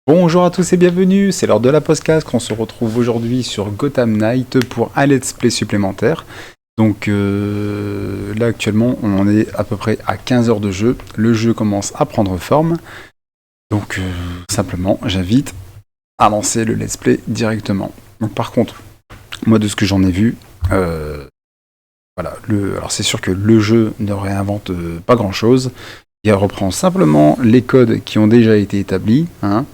Bonjour à tous et bienvenue, c'est l'heure de la podcast qu'on se retrouve aujourd'hui sur Gotham Knight pour un let's play supplémentaire. Donc là actuellement on en est à peu près à 15 heures de jeu, le jeu commence à prendre forme. Donc simplement j'invite à lancer le let's play directement. Donc par contre, moi de ce que j'en ai vu, voilà, alors c'est sûr que le jeu ne réinvente pas grand chose, il reprend simplement les codes qui ont déjà été établis, hein.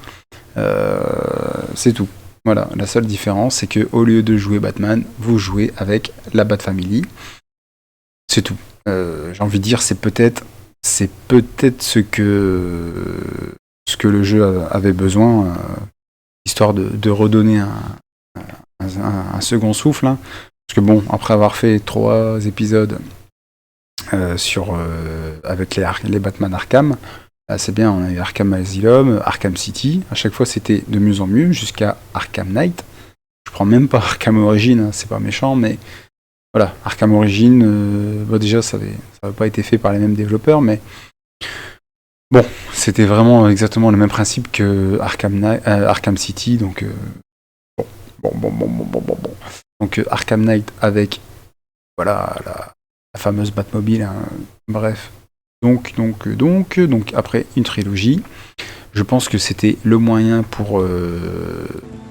C'est tout. Voilà, la seule différence, c'est que au lieu de jouer Batman, vous jouez avec la Bat Family. C'est tout. J'ai envie de dire, c'est peut-être ce que le jeu avait besoin, histoire de redonner un second souffle. Hein. Parce que bon, après avoir fait 3 épisodes avec les Batman Arkham. C'est bien, on a eu Arkham Asylum, Arkham City, à chaque fois c'était de mieux en mieux, jusqu'à Arkham Knight. Je prends même pas Arkham Origin, hein, c'est pas méchant, mais voilà, Arkham Origin, déjà ça n'avait pas été fait par les mêmes développeurs, mais bon, c'était vraiment exactement le même principe que Arkham City, donc bon. Donc Arkham Knight avec, voilà, la fameuse Batmobile, hein, bref. Donc, après une trilogie, je pense que c'était le moyen pour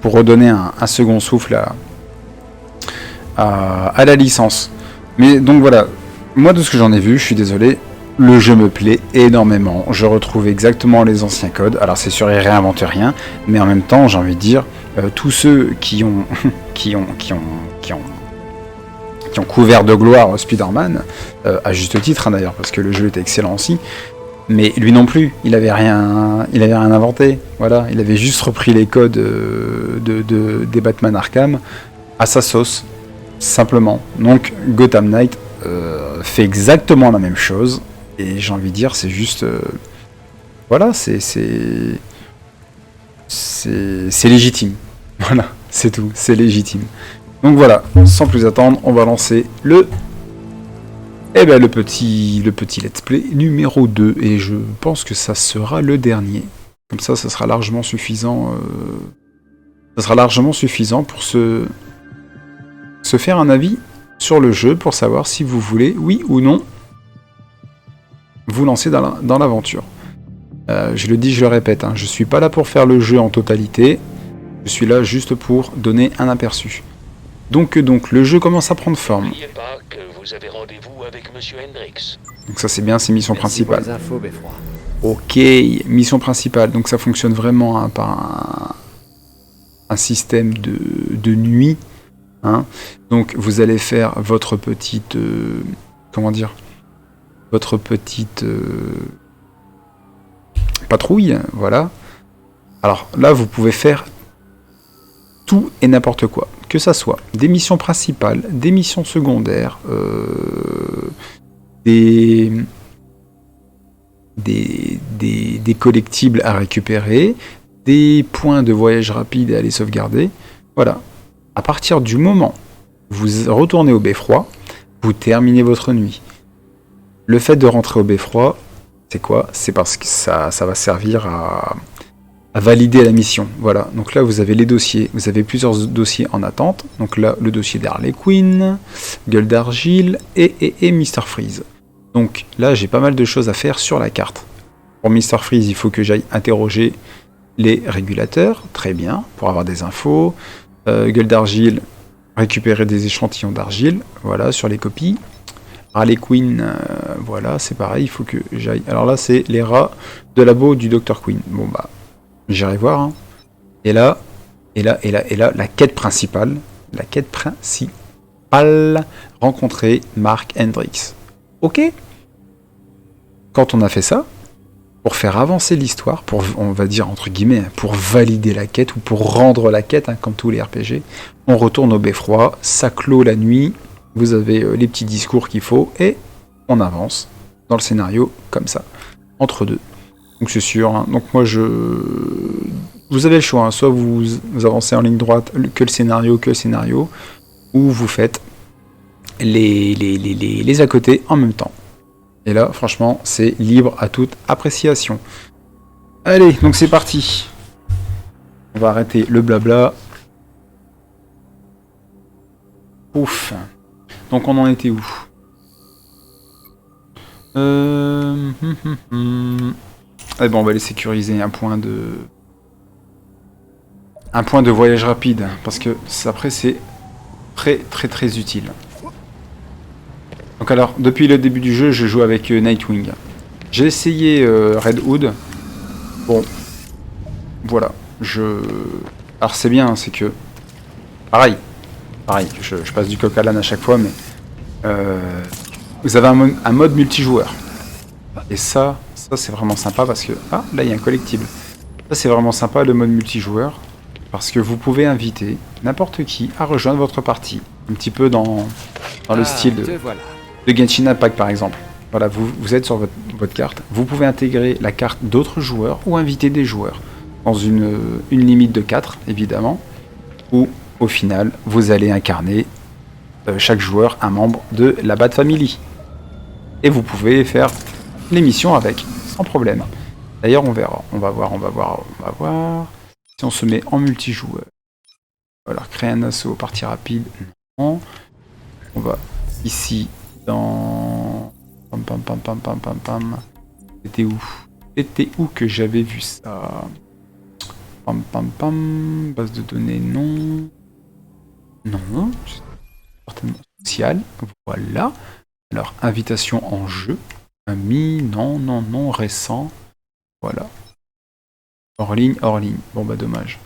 redonner un second souffle à la licence. Mais donc voilà, moi de ce que j'en ai vu, je suis désolé, le jeu me plaît énormément. Je retrouve exactement les anciens codes. Alors c'est sûr, ils réinventent rien, mais en même temps, j'ai envie de dire, tous ceux qui ont couvert de gloire Spider-Man, à juste titre hein, d'ailleurs, parce que le jeu était excellent aussi, mais lui non plus, il avait rien inventé, voilà, il avait juste repris les codes des Batman Arkham à sa sauce, simplement. Donc Gotham Knight fait exactement la même chose, et j'ai envie de dire, c'est juste... voilà, c'est légitime. Voilà, c'est tout, c'est légitime. Donc voilà, sans plus attendre, on va lancer le petit let's play numéro 2, et je pense que ça sera le dernier. Comme ça sera largement suffisant. Ça sera largement suffisant pour se faire un avis sur le jeu, pour savoir si vous voulez, oui ou non, vous lancer dans l'aventure. Je le dis, je le répète, hein, je suis pas là pour faire le jeu en totalité, je suis là juste pour donner un aperçu. Donc le jeu commence à prendre forme. N'oubliez pas que vous avez rendez-vous avec Monsieur Hendrix. Donc ça c'est bien, c'est mission principale. Merci pour les infos, Beffroi. Ok, mission principale. Donc ça fonctionne vraiment hein, par un système de nuit. Hein. Donc vous allez faire votre petite... votre petite patrouille, voilà. Alors là vous pouvez faire tout et n'importe quoi. Que ça soit des missions principales, des missions secondaires, des collectibles à récupérer, des points de voyage rapide à aller sauvegarder. Voilà. À partir du moment où vous retournez au beffroi, vous terminez votre nuit. Le fait de rentrer au beffroi, c'est quoi? C'est parce que ça va servir à valider la mission. Voilà, donc là vous avez les dossiers, vous avez plusieurs dossiers en attente. Donc là, le dossier d'Harley Quinn, Gueule d'Argile et Mr. Freeze. Donc là, j'ai pas mal de choses à faire sur la carte. Pour Mr. Freeze, il faut que j'aille interroger les régulateurs, très bien, pour avoir des infos. Gueule d'Argile, récupérer des échantillons d'argile, voilà, sur les copies. Harley Quinn, voilà, c'est pareil, il faut que j'aille... Alors là, c'est les rats de labo du Dr. Quinn. Bon bah, j'irai voir. Hein. Et là, la quête principale, rencontrer Mark Hendrix. Ok. Quand on a fait ça, pour faire avancer l'histoire, pour, on va dire entre guillemets, pour valider la quête ou pour rendre la quête, hein, comme tous les RPG, on retourne au beffroi, ça clôt la nuit, vous avez les petits discours qu'il faut et on avance dans le scénario comme ça, entre deux. Donc c'est sûr, hein. Donc moi vous avez le choix, hein. Soit vous avancez en ligne droite que le scénario, ou vous faites les à côté en même temps. Et là, franchement, c'est libre à toute appréciation. Allez, donc c'est parti. va arrêter le blabla. Ouf. Donc on en était où? Eh ben on va aller sécuriser un point de voyage rapide parce que après c'est très utile. Donc alors depuis le début du jeu je joue avec Nightwing. J'ai essayé Red Hood. Bon voilà alors c'est bien, c'est que pareil je passe du coq à l'âne à chaque fois, mais vous avez un mode multijoueur. Et ça c'est vraiment sympa parce que... Ah, là il y a un collectible. Ça c'est vraiment sympa le mode multijoueur. Parce que vous pouvez inviter n'importe qui à rejoindre votre partie. Un petit peu dans le style de Genshin Impact par exemple. Voilà, vous êtes sur votre carte. Vous pouvez intégrer la carte d'autres joueurs ou inviter des joueurs. Dans une limite de 4 évidemment. Où au final vous allez incarner chaque joueur un membre de la Bat Family. Et vous pouvez faire les missions avec, sans problème. D'ailleurs, on verra. On va voir. Si on se met en multijoueur. Alors, créer un assaut, partie rapide. Non. On va ici dans... Pam. C'était où que j'avais vu ça? Base de données, non. Non. Certainement social. Voilà. Alors, invitation en jeu. Ami, non, récent. Voilà. Hors ligne. Bon bah dommage.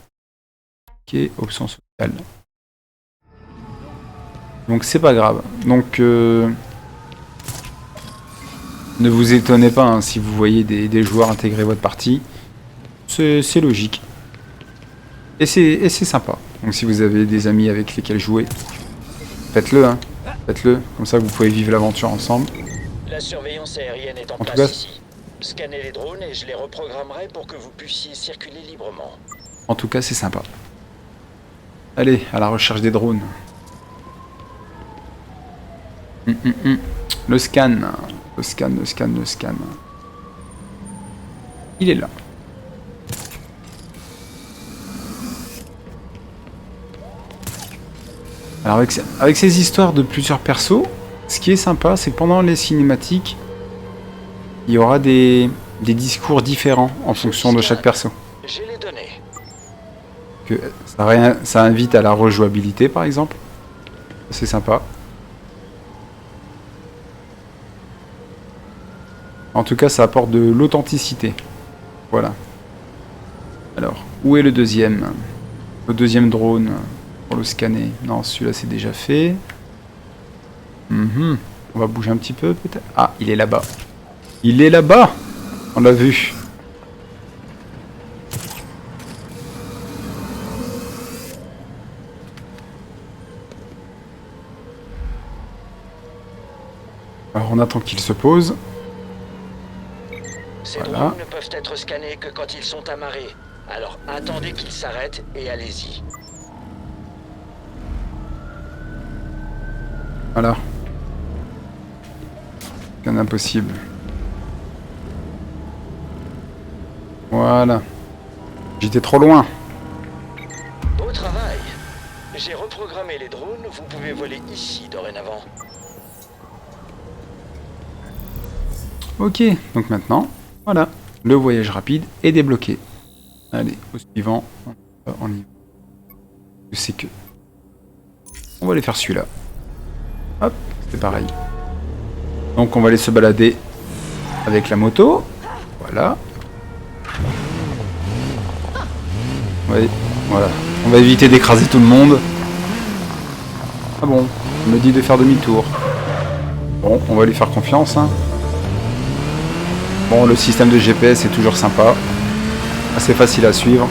Ok, option sociale. Donc c'est pas grave. Donc ne vous étonnez pas hein, si vous voyez des joueurs intégrer votre partie. C'est logique. Et c'est sympa. Donc si vous avez des amis avec lesquels jouer, faites-le. Hein. Faites-le. Comme ça vous pouvez vivre l'aventure ensemble. La surveillance aérienne est en tout place cas, ici. Scannez les drones et je les reprogrammerai pour que vous puissiez circuler librement. En tout cas, c'est sympa. Allez, à la recherche des drones. Le scan. Le scan. Il est là. Alors avec ces histoires de plusieurs persos, ce qui est sympa, c'est que pendant les cinématiques, il y aura des discours différents en fonction de chaque perso. J'ai les données. Ça invite à la rejouabilité par exemple. C'est sympa. En tout cas, ça apporte de l'authenticité. Voilà. Alors, où est le deuxième? Le deuxième drone pour le scanner. Non, celui-là c'est déjà fait. On va bouger un petit peu peut-être. Ah, il est là-bas. Il est là-bas! On l'a vu. Alors on attend qu'il se pose. Ces Voilà. drones ne peuvent être scannés que quand ils sont amarrés. Alors attendez qu'ils s'arrêtent et allez-y. Voilà. C'est impossible. Voilà. J'étais trop loin. Beau travail. J'ai reprogrammé les drones, vous pouvez voler ici dorénavant. Ok, donc maintenant, voilà. Le voyage rapide est débloqué. Allez, au suivant. On y va. C'est que... On va aller faire celui-là. Hop, c'est pareil. Donc on va aller se balader avec la moto. Voilà. Oui, voilà. On va éviter d'écraser tout le monde. Ah bon, on me dit de faire demi-tour. Bon, on va lui faire confiance. Hein. Bon, le système de GPS est toujours sympa. Assez facile à suivre.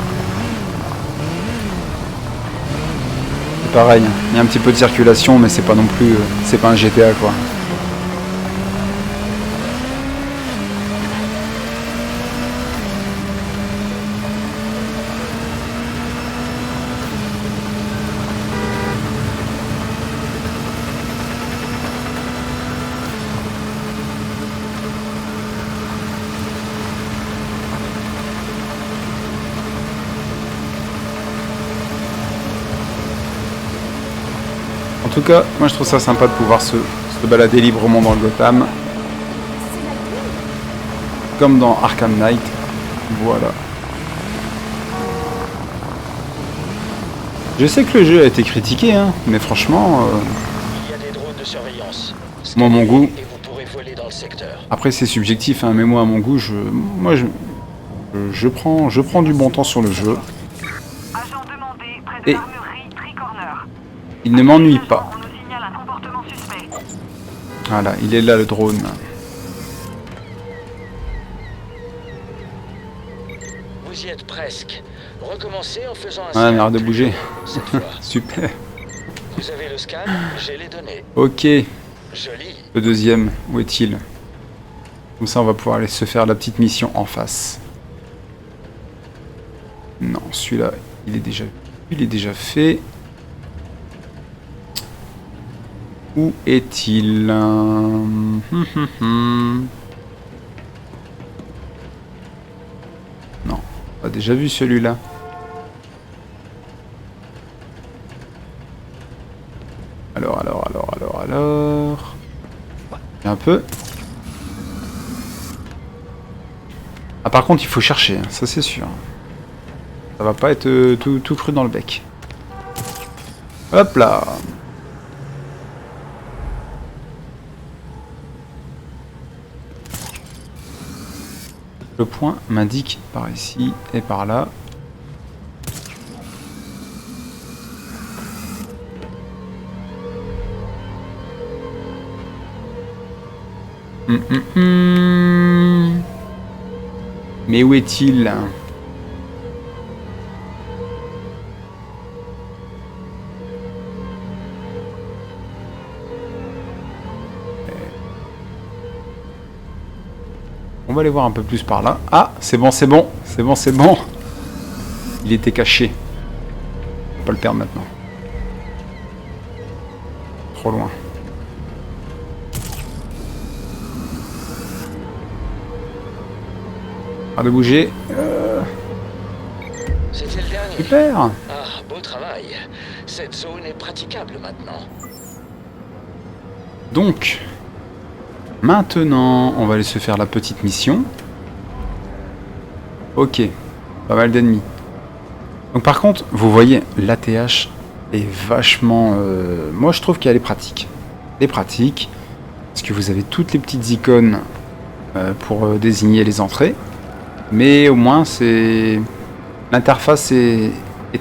C'est pareil, il y a un petit peu de circulation, mais c'est pas non plus... c'est pas un GTA quoi. tout cas, moi je trouve ça sympa de pouvoir se balader librement dans le Gotham. Comme dans Arkham Knight. Voilà. Je sais que le jeu a été critiqué, hein, mais franchement... Il y a des drones de surveillance. Moi, mon goût... Et vous pourrez voler dans le secteur. Après, c'est subjectif, hein, mais moi, à mon goût, je prends du bon temps sur le jeu. Agent demandé près de Et l'armurerie Tricorner. il ne m'ennuie pas. On nous signale un comportement suspect. Voilà, il est là, le drone. Vous y êtes presque. Recommencez en faisant un Ouais, scan mais arrête de plus bouger. long, cette fois. Super. Vous avez le scan, j'ai les données. Ok. Joli. Le deuxième, où est-il? Comme ça, on va pouvoir aller se faire la petite mission en face. Non, celui-là, il est déjà fait. Où est-il? Non, on a déjà vu celui-là. Alors. Un peu. Ah, par contre, il faut chercher, hein, ça c'est sûr. Ça va pas être tout cru dans le bec. Hop là. Le point m'indique par ici et par là. Mais où est-il? On va aller voir un peu plus par là. Ah, c'est bon. Il était caché. On va pas le perdre maintenant. Trop loin. Pas de bouger. C'était le dernier. Super. Ah, beau travail. Cette zone est praticable maintenant. Donc, maintenant, on va aller se faire la petite mission. Ok, pas mal d'ennemis. Donc par contre, vous voyez, l'ATH est vachement... moi, je trouve qu'elle est pratique. Elle est pratique, parce que vous avez toutes les petites icônes pour désigner les entrées. Mais au moins, c'est... L'interface est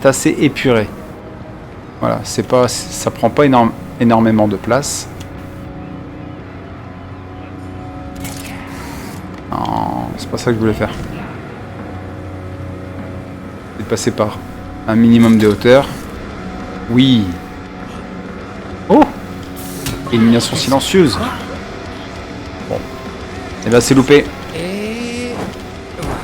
assez épurée. Voilà, c'est pas, ça prend pas énormément de place. Non, c'est pas ça que je voulais faire. C'est de passer par un minimum de hauteur. Oui. Oh! Élimination silencieuse. Bon. Et là, c'est loupé. Et voilà.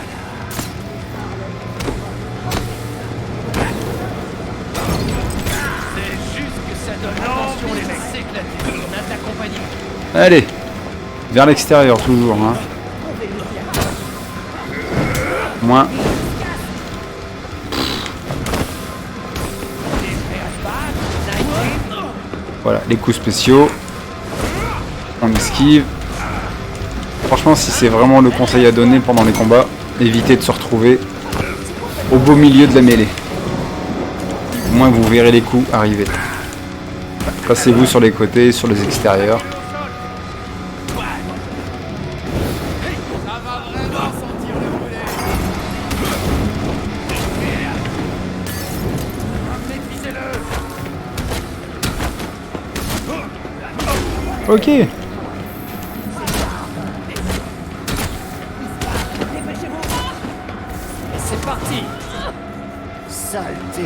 C'est juste que ça donne attention les mecs, s'éclater. On a ta compagnie. Allez. Vers l'extérieur, toujours. Hein. Moins. Voilà, les coups spéciaux. On esquive. Franchement, si c'est vraiment le conseil à donner pendant les combats, évitez de se retrouver au beau milieu de la mêlée. Au moins, vous verrez les coups arriver. Passez-vous sur les côtés, sur les extérieurs. Ok. C'est parti. Saleté.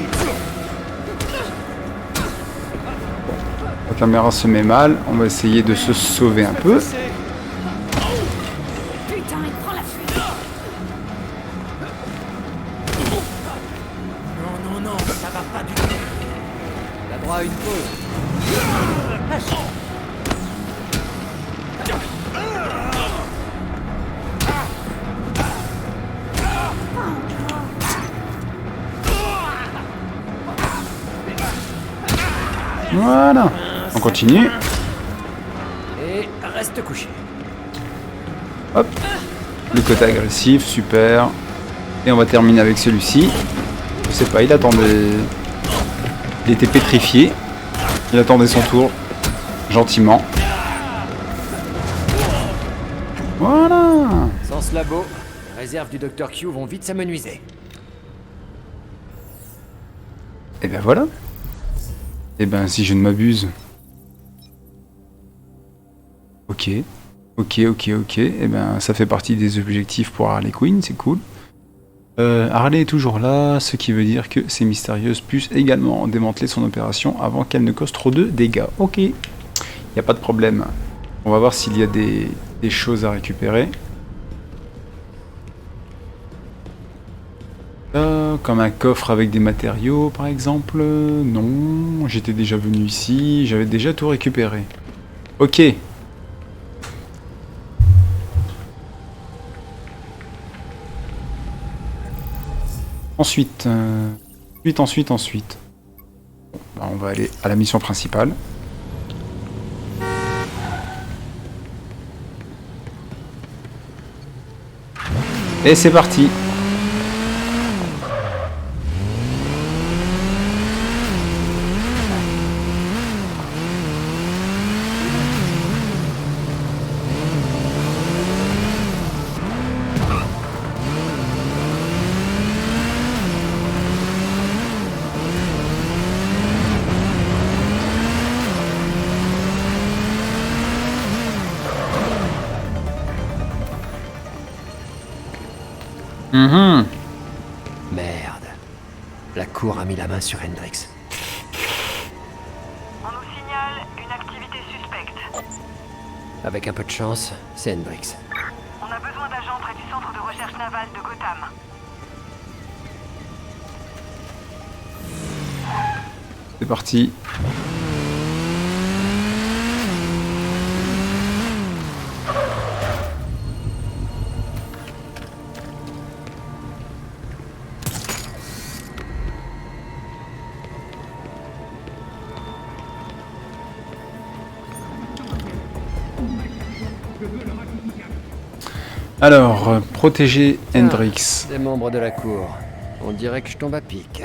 La caméra se met mal. On va essayer de se sauver un peu. Putain, il prend la fuite. Non, ça va pas du tout. T'as droit à une pause. Voilà. On continue. Et reste couché. Hop. Le côté agressif, super. Et on va terminer avec celui-ci. Je sais pas, il attendait... Il était pétrifié. Il attendait son tour. Gentiment. Voilà. Sans ce labo, les réserves du Dr. Q vont vite s'amenuiser. Et ben voilà. Et ben si je ne m'abuse. Ok. Et ben ça fait partie des objectifs pour Harley Quinn, c'est cool. Harley est toujours là, ce qui veut dire que ces mystérieuses puissent également démanteler son opération avant qu'elle ne cause trop de dégâts. Ok. Y a pas de problème. On va voir s'il y a des choses à récupérer. Comme un coffre avec des matériaux par exemple. Non, j'étais déjà venu ici, j'avais déjà tout récupéré. Ok. Ensuite. Ensuite. Bon, bah on va aller à la mission principale. Et c'est parti. Merde. La cour a mis la main sur Hendrix. On nous signale une activité suspecte. Avec un peu de chance, c'est Hendrix. On a besoin d'agents près du centre de recherche navale de Gotham. C'est parti. Alors, protéger Hendrix. Des membres de la cour. On dirait que je tombe à pic.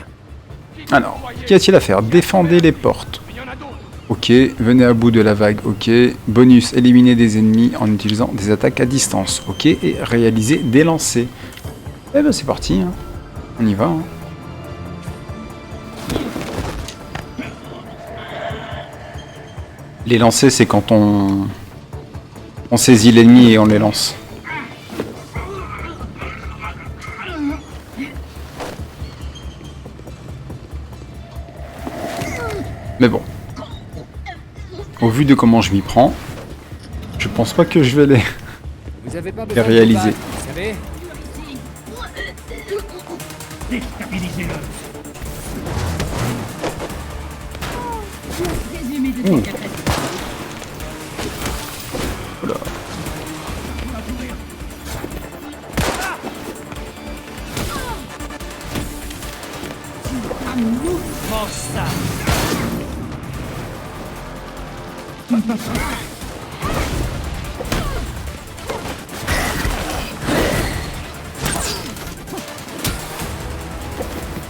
Alors, qu'y a-t-il à faire? Défendez les portes. Ok, venez à bout de la vague, ok. Bonus, éliminer des ennemis en utilisant des attaques à distance, ok. Et réaliser des lancers. Eh ben c'est parti, hein. On y va. Hein. Les lancers, c'est quand on saisit l'ennemi et on les lance. Mais bon. Au vu de comment je m'y prends, je pense pas que je vais les, Vous avez pas les besoin de réaliser. combattre, vous savez. Voilà.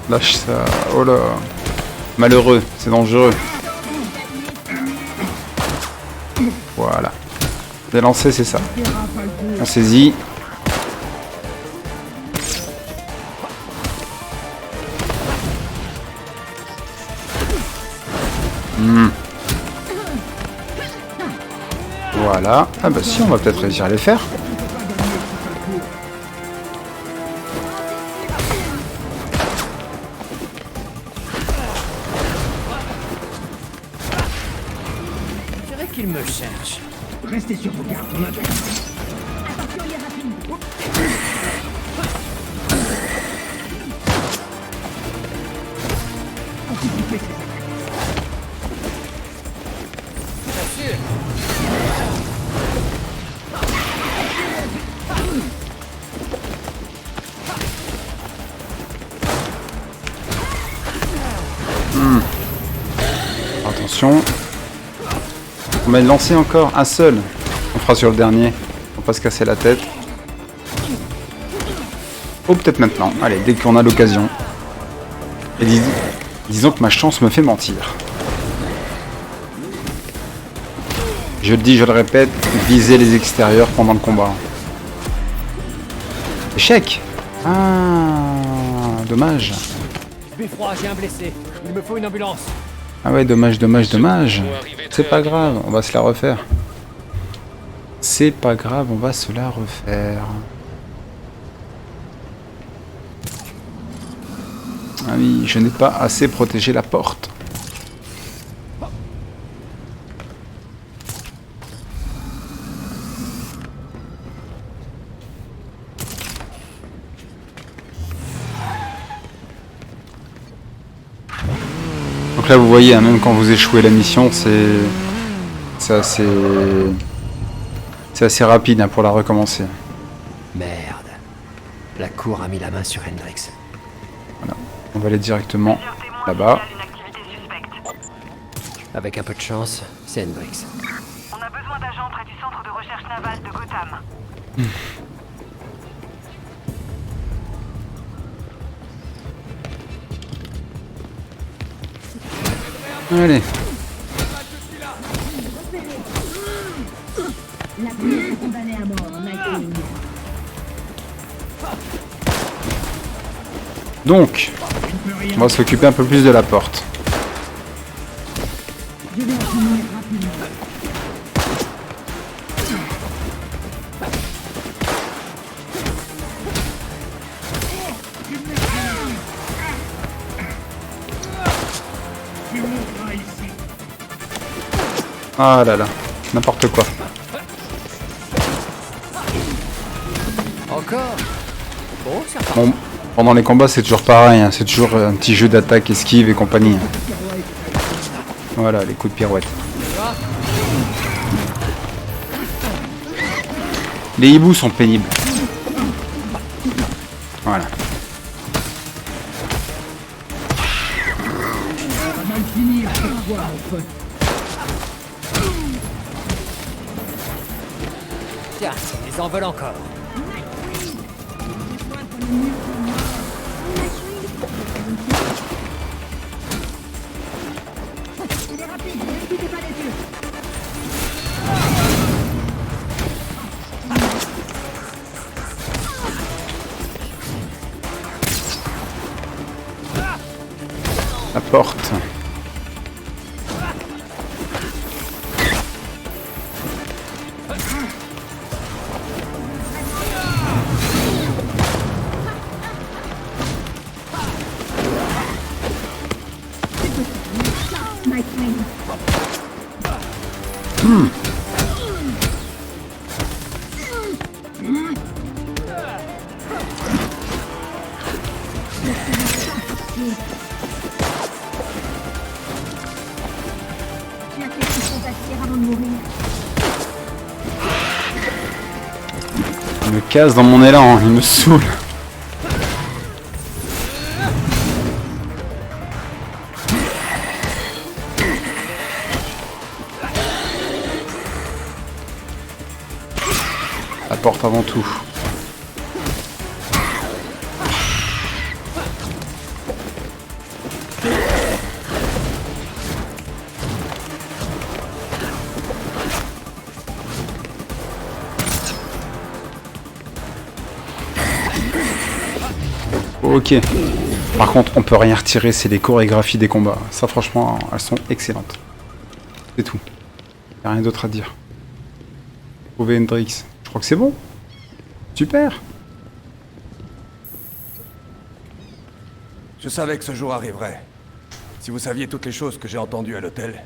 Lâche ça. Oh là. Malheureux, c'est dangereux. Voilà. Les lancers, c'est ça. On saisit. Voilà. Ah bah si, on va peut-être réussir à les faire. Je dirais qu'il me cherche. Restez sur vos gardes, on a attention, il est rapide. Anticipez ces Bien sûr. Attention. On va le lancer encore, un seul. On fera sur le dernier, pour pas se casser la tête. Oh, peut-être maintenant. Allez, dès qu'on a l'occasion. Et disons que ma chance me fait mentir. Je le dis, je le répète, visez les extérieurs pendant le combat. Échec. Ah, dommage. Beffroi, j'ai un blessé. Il me faut une ambulance. Ah ouais, dommage, dommage, dommage. C'est pas grave, on va se la refaire. C'est pas grave, on va se la refaire. Ah oui, je n'ai pas assez protégé la porte. Donc là, vous voyez, hein, même quand vous échouez la mission, c'est assez rapide hein, pour la recommencer. Merde. La cour a mis la main sur Hendrix. On va aller directement Plusieurs témoins là-bas. signalent une activité suspecte. Avec un peu de chance, c'est Hendrix. On a besoin d'agents près du centre de recherche navale de Gotham. Allez. La police est condamnée à mort, Nightwing. Donc, on va s'occuper un peu plus de la porte. Je vais en finir rapidement. Ah là là, n'importe quoi. Encore? Bon, ça va. Bon, pendant les combats, c'est toujours pareil, hein, c'est toujours un petit jeu d'attaque, esquive et compagnie. Voilà, les coups de pirouette. Les hiboux sont pénibles. Voilà. Tiens, ils en veulent encore. Il est rapide, ne quittez pas les yeux. La porte. Nightwing. Tu as fait ce qu'il faut bâtir avant de mourir. Il me casse dans mon élan, hein, il me saoule. La porte avant tout. Ok. Par contre, on peut rien retirer, c'est les chorégraphies des combats. Ça, franchement, elles sont excellentes. C'est tout. Y a rien d'autre à dire. Trouver Hendrix. Je crois que c'est bon. Super. Je savais que ce jour arriverait. Si vous saviez toutes les choses que j'ai entendues à l'hôtel.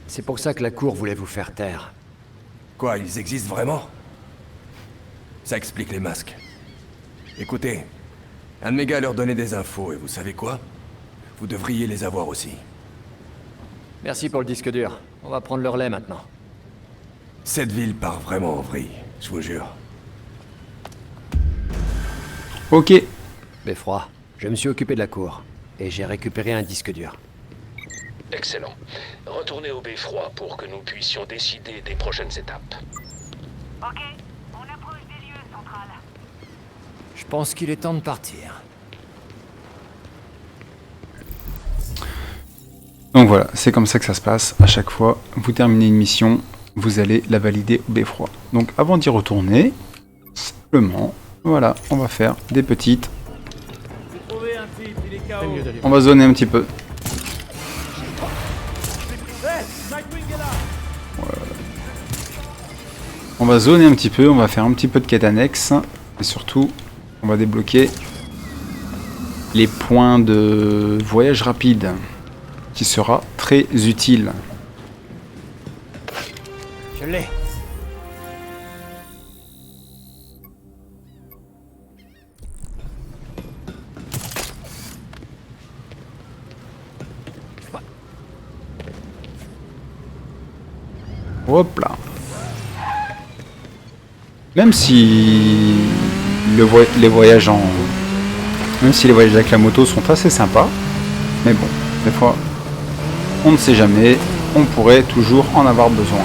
C'est pour ça que la cour voulait vous faire taire. Quoi, ils existent vraiment? Ça explique les masques. Écoutez, un de mes gars leur donnait des infos, et vous savez quoi? Vous devriez les avoir aussi. Merci pour le disque dur. On va prendre le relais maintenant. Cette ville part vraiment en vrille, je vous jure. Ok. Beffroi, je me suis occupé de la cour. Et j'ai récupéré un disque dur. Excellent. Retournez au beffroi pour que nous puissions décider des prochaines étapes. Ok, on approche des lieux, Central. Je pense qu'il est temps de partir. Donc voilà, c'est comme ça que ça se passe. À chaque fois, vous terminez une mission, vous allez la valider au beffroi. Donc avant d'y retourner, simplement, voilà, on va faire des petites. On va zoner un petit peu. Voilà. On va zoner un petit peu, on va faire un petit peu de quête annexe. Et surtout, on va débloquer les points de voyage rapide, qui sera très utile. Je l'ai. Hop là. Même si les voyages avec la moto sont assez sympas, mais bon, des fois, on ne sait jamais, on pourrait toujours en avoir besoin.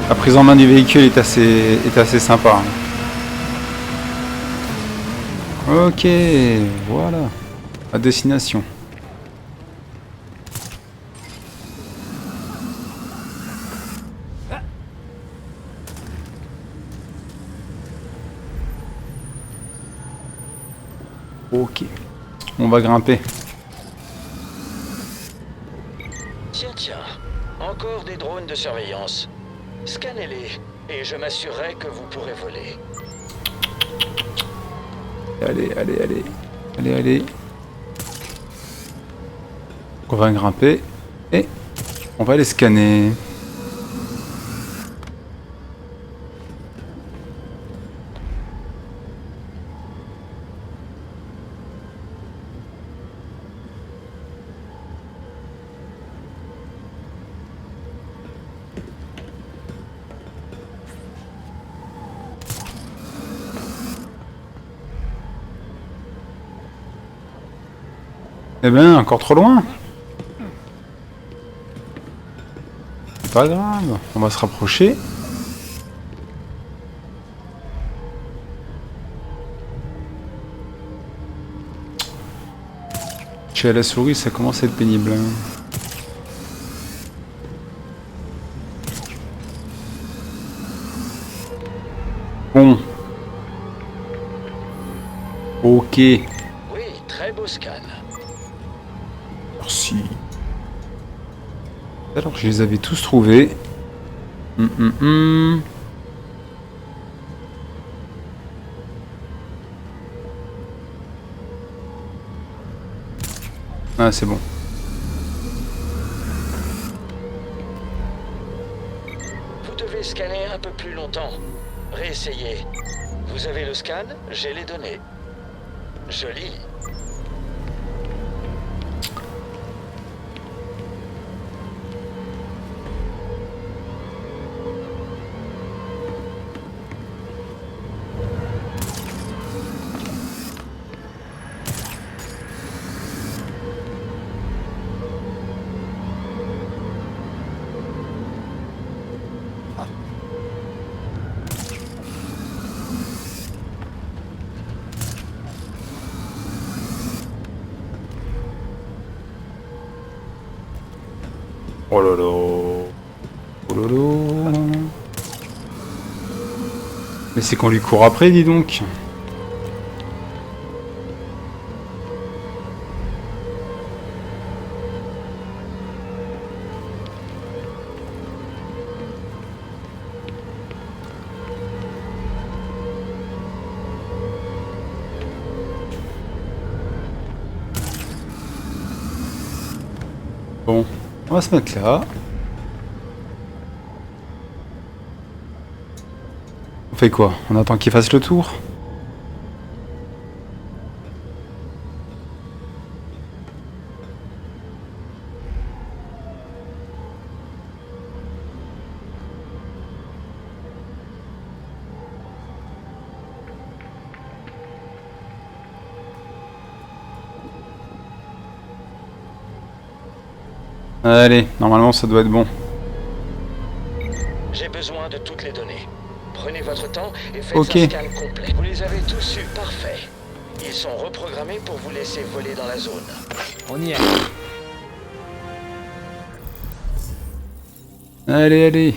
La prise en main du véhicule est assez sympa. Ok, voilà. À destination. Ok. On va grimper. Tiens, encore des drones de surveillance. Scannez-les, et je m'assurerai que vous pourrez voler. Allez. On va grimper et on va les scanner. Eh ben, encore trop loin. C'est pas grave, on va se rapprocher. Chez la souris, ça commence à être pénible. Bon. Ok. Oui, très beau scan. Merci. Alors je les avais tous trouvés. Ah, c'est bon. Vous devez scanner un peu plus longtemps. Réessayez. Vous avez le scan, j'ai les données. Joli. Oh là là. Oh là là. Mais c'est qu'on lui court après, dis donc. Bon, on va se mettre là. On fait quoi? On attend qu'il fasse le tour? Allez, normalement ça doit être bon. J'ai besoin de toutes les données. Prenez votre temps et faites Ok. un scan complet. Vous les avez tous eus, parfait. Ils sont reprogrammés pour vous laisser voler dans la zone. On y est. Allez, allez.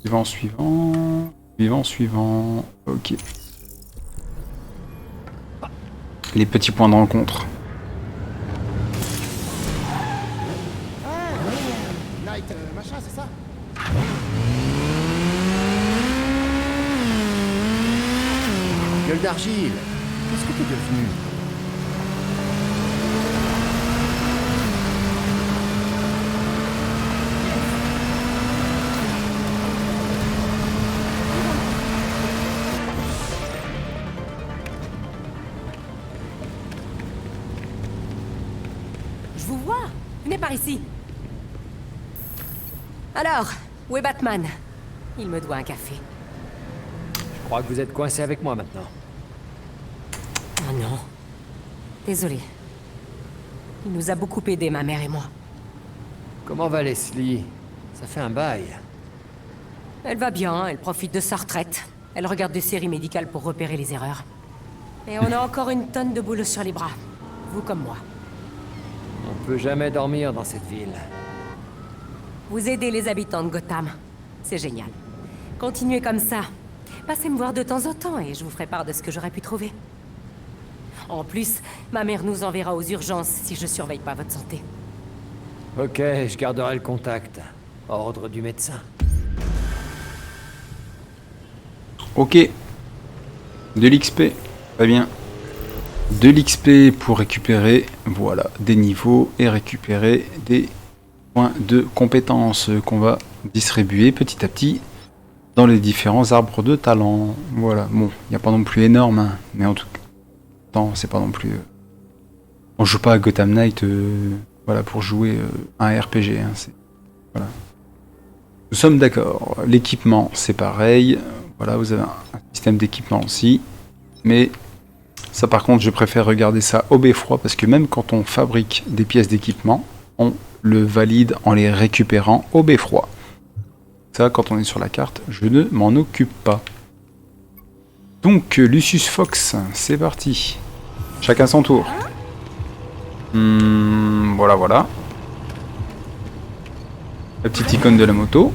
Suivant, suivant. Suivant, suivant. Ok. Les petits points de rencontre. Night, machin, c'est ça? Gueule d'argile. Qu'est-ce que t'es devenu? Je vous vois. Venez par ici. Alors, où est Batman? Il me doit un café. Je crois que vous êtes coincé avec moi maintenant. Oh non. Désolé. Il nous a beaucoup aidés, ma mère et moi. Comment va Leslie? Ça fait un bail. Elle va bien, elle profite de sa retraite. Elle regarde des séries médicales pour repérer les erreurs. Et on a encore une tonne de boulot sur les bras. Vous comme moi. On peut jamais dormir dans cette ville. Vous aidez les habitants de Gotham. C'est génial. Continuez comme ça. Passez me voir de temps en temps et je vous ferai part de ce que j'aurais pu trouver. En plus, ma mère nous enverra aux urgences si je surveille pas votre santé. Ok, je garderai le contact. Ordre du médecin. Ok. De l'XP. Très bien. De l'XP pour récupérer, voilà, des niveaux et récupérer des points de compétences qu'on va distribuer petit à petit dans les différents arbres de talent. Voilà, bon, il n'y a pas non plus énorme, hein, mais en tout cas, non, c'est pas non plus... on joue pas à Gotham Knight voilà, pour jouer un RPG. Hein, voilà. Nous sommes d'accord. L'équipement, c'est pareil. Voilà, vous avez un système d'équipement aussi. Mais ça, par contre, je préfère regarder ça au beffroi parce que même quand on fabrique des pièces d'équipement, on le valide en les récupérant au beffroi. Ça, quand on est sur la carte, je ne m'en occupe pas. Donc, Lucius Fox, c'est parti. Chacun son tour. Voilà, voilà. La petite icône de la moto.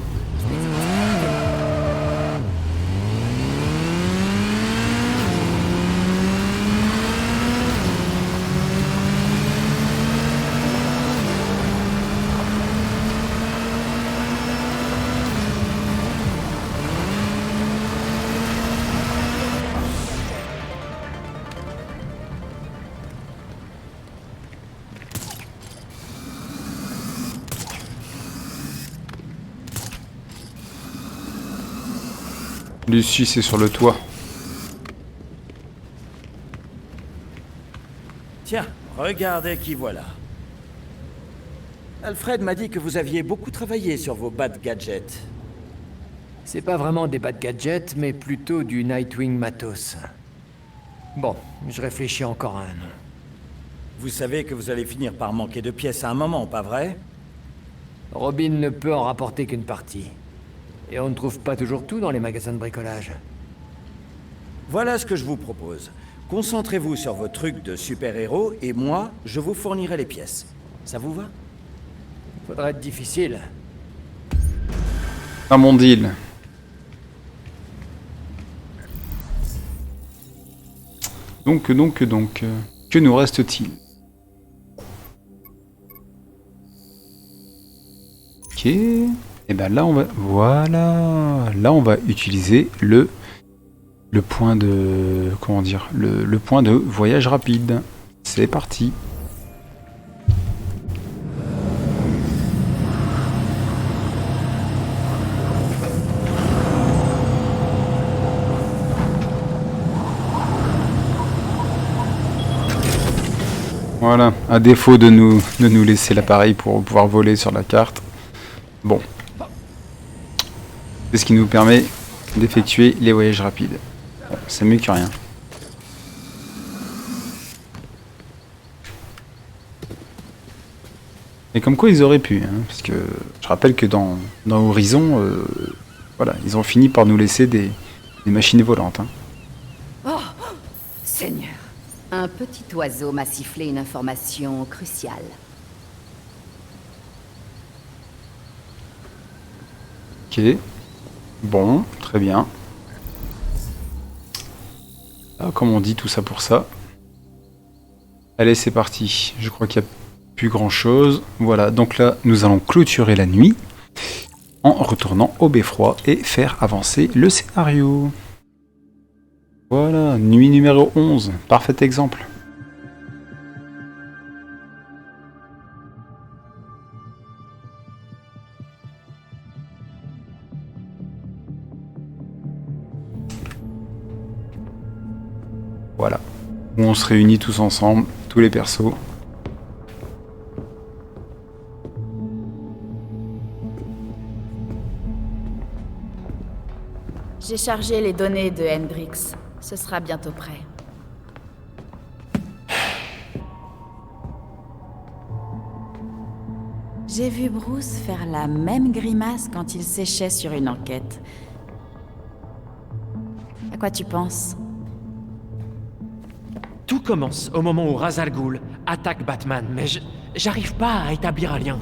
Lucius est sur le toit. Tiens, regardez qui voilà. Alfred m'a dit que vous aviez beaucoup travaillé sur vos bad gadgets. C'est pas vraiment des bad gadgets, mais plutôt du Nightwing matos. Bon, je réfléchis encore à un nom. Vous savez que vous allez finir par manquer de pièces à un moment, pas vrai? Robin ne peut en rapporter qu'une partie. Et on ne trouve pas toujours tout dans les magasins de bricolage. Voilà ce que je vous propose. Concentrez-vous sur vos trucs de super-héros et moi, je vous fournirai les pièces. Ça vous va? Faudrait être difficile. Un bon deal. Donc, que nous reste-t-il? Ok. Et ben là on va, voilà, là on va utiliser le point de, comment dire, le point de voyage rapide. C'est parti. À défaut de nous laisser l'appareil pour pouvoir voler sur la carte. Bon. C'est ce qui nous permet d'effectuer les voyages rapides. Bon, c'est mieux que rien. Et comme quoi ils auraient pu, hein, parce que je rappelle que dans Horizon, voilà, ils ont fini par nous laisser des machines volantes. Hein. Oh, Seigneur. Un petit oiseau m'a sifflé une information cruciale. Ok. Bon, très bien. Ah, comme on dit, tout ça pour ça. Allez, c'est parti. Je crois qu'il n'y a plus grand chose. Voilà, donc là, nous allons clôturer la nuit en retournant au beffroi et faire avancer le scénario. Voilà, nuit numéro 11, parfait exemple. Voilà, où on se réunit tous ensemble, tous les persos. J'ai chargé les données de Hendrix. Ce sera bientôt prêt. J'ai vu Bruce faire la même grimace quand il séchait sur une enquête. À quoi tu penses? Tout commence au moment où Ra's al Ghul attaque Batman, mais j'arrive pas à établir un lien.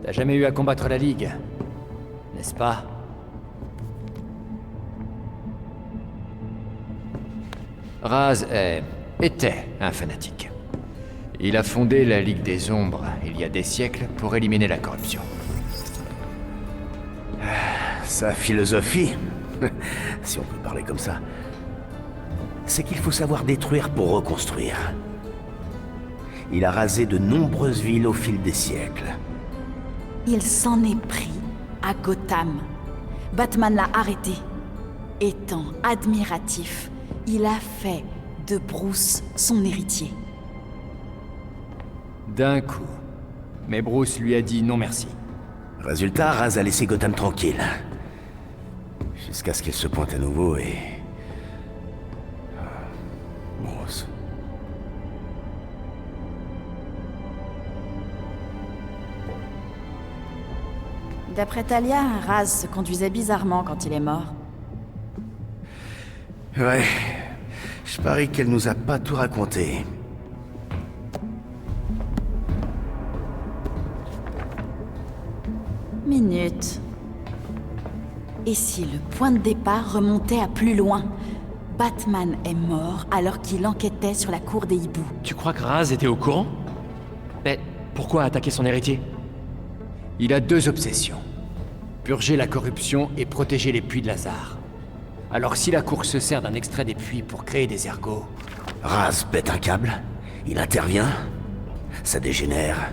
T'as jamais eu à combattre la Ligue, n'est-ce pas? Raz était un fanatique. Il a fondé la Ligue des Ombres il y a des siècles pour éliminer la corruption. Sa philosophie, si on peut parler comme ça, c'est qu'il faut savoir détruire pour reconstruire. Il a rasé de nombreuses villes au fil des siècles. Il s'en est pris à Gotham. Batman l'a arrêté. Étant admiratif, il a fait de Bruce son héritier. D'un coup. Mais Bruce lui a dit non merci. Résultat, Raz a laissé Gotham tranquille. Jusqu'à ce qu'il se pointe à nouveau et... Bruce. D'après Talia, Raz se conduisait bizarrement quand il est mort. Ouais. Je parie qu'elle nous a pas tout raconté. Minute. Et si le point de départ remontait à plus loin? Batman est mort alors qu'il enquêtait sur la cour des hiboux. Tu crois que Raz était au courant? Mais pourquoi attaquer son héritier? Il a deux obsessions. Purger la corruption et protéger les puits de Lazare. Alors si la cour se sert d'un extrait des puits pour créer des ergots... Raz pète un câble, il intervient, ça dégénère.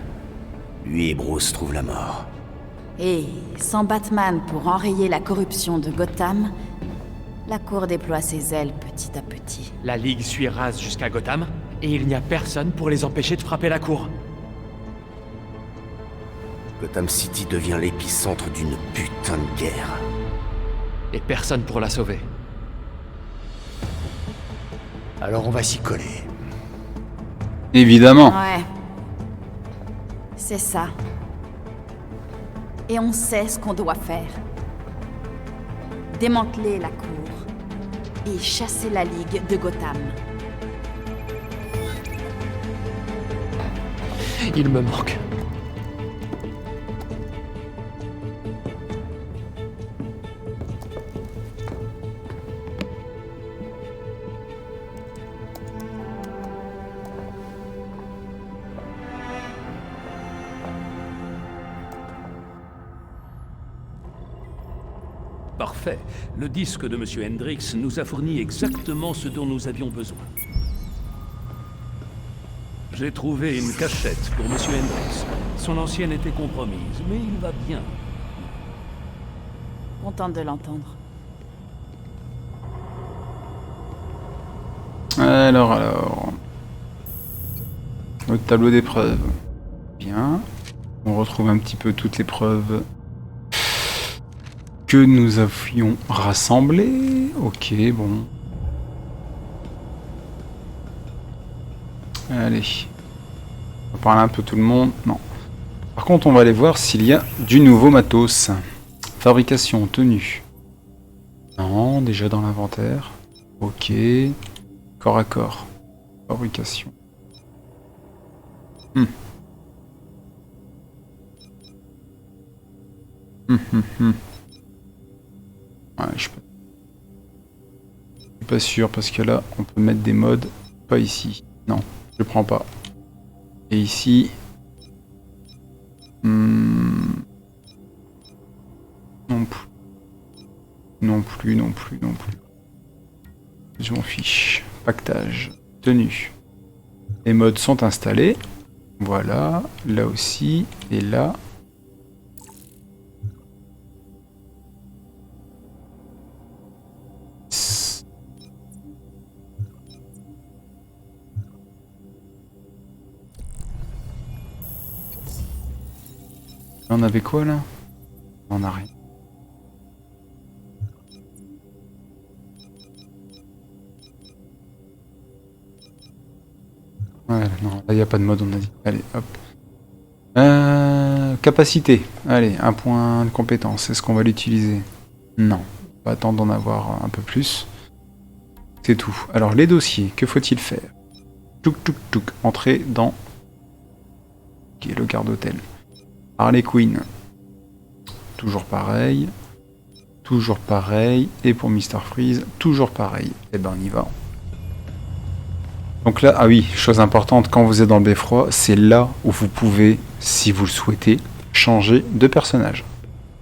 Lui et Bruce trouvent la mort. Et sans Batman pour enrayer la corruption de Gotham, la cour déploie ses ailes petit à petit. La Ligue suit Raz jusqu'à Gotham, et il n'y a personne pour les empêcher de frapper la cour. Gotham City devient l'épicentre d'une putain de guerre. Et personne pour la sauver. Alors on va s'y coller. Évidemment. Ouais. C'est ça. Et on sait ce qu'on doit faire. Démanteler la cour et chasser la Ligue de Gotham. Il me manque. Parfait. Le disque de Monsieur Hendrix nous a fourni exactement ce dont nous avions besoin. J'ai trouvé une cachette pour Monsieur Hendrix. Son ancienne était compromise, mais il va bien. Contente de l'entendre. Alors... le tableau des preuves. Bien. On retrouve un petit peu toutes les preuves que nous avions rassemblées. Ok, bon. Allez. On va parler un peu tout le monde. Non. Par contre, on va aller voir s'il y a du nouveau matos. Fabrication, tenue. Non, déjà dans l'inventaire. Ok. Corps à corps. Fabrication. Ouais, je suis pas sûr parce que là, on peut mettre des modes. Pas ici. Non, je prends pas. Et ici. Non plus. Non plus, non plus, non plus. Je m'en fiche. Pactage. Tenue. Les modes sont installés. Voilà. Là aussi. Et là. On avait quoi là? On a rien. Ouais, non, là il n'y a pas de mode, on a dit. Allez, hop. Capacité. Allez, un point de compétence. Est-ce qu'on va l'utiliser? Non. On va attendre d'en avoir un peu plus. C'est tout. Alors, les dossiers, que faut-il faire? Touk touk touk. Entrer dans... Qui est le garde-hôtel. Harley Quinn. Toujours pareil. Toujours pareil. Et pour Mr. Freeze, toujours pareil. Et ben on y va. Donc là, ah oui, chose importante, quand vous êt dans le beffroi, c'est là où vous pouvez, si vous le souhaitez, changer de personnage.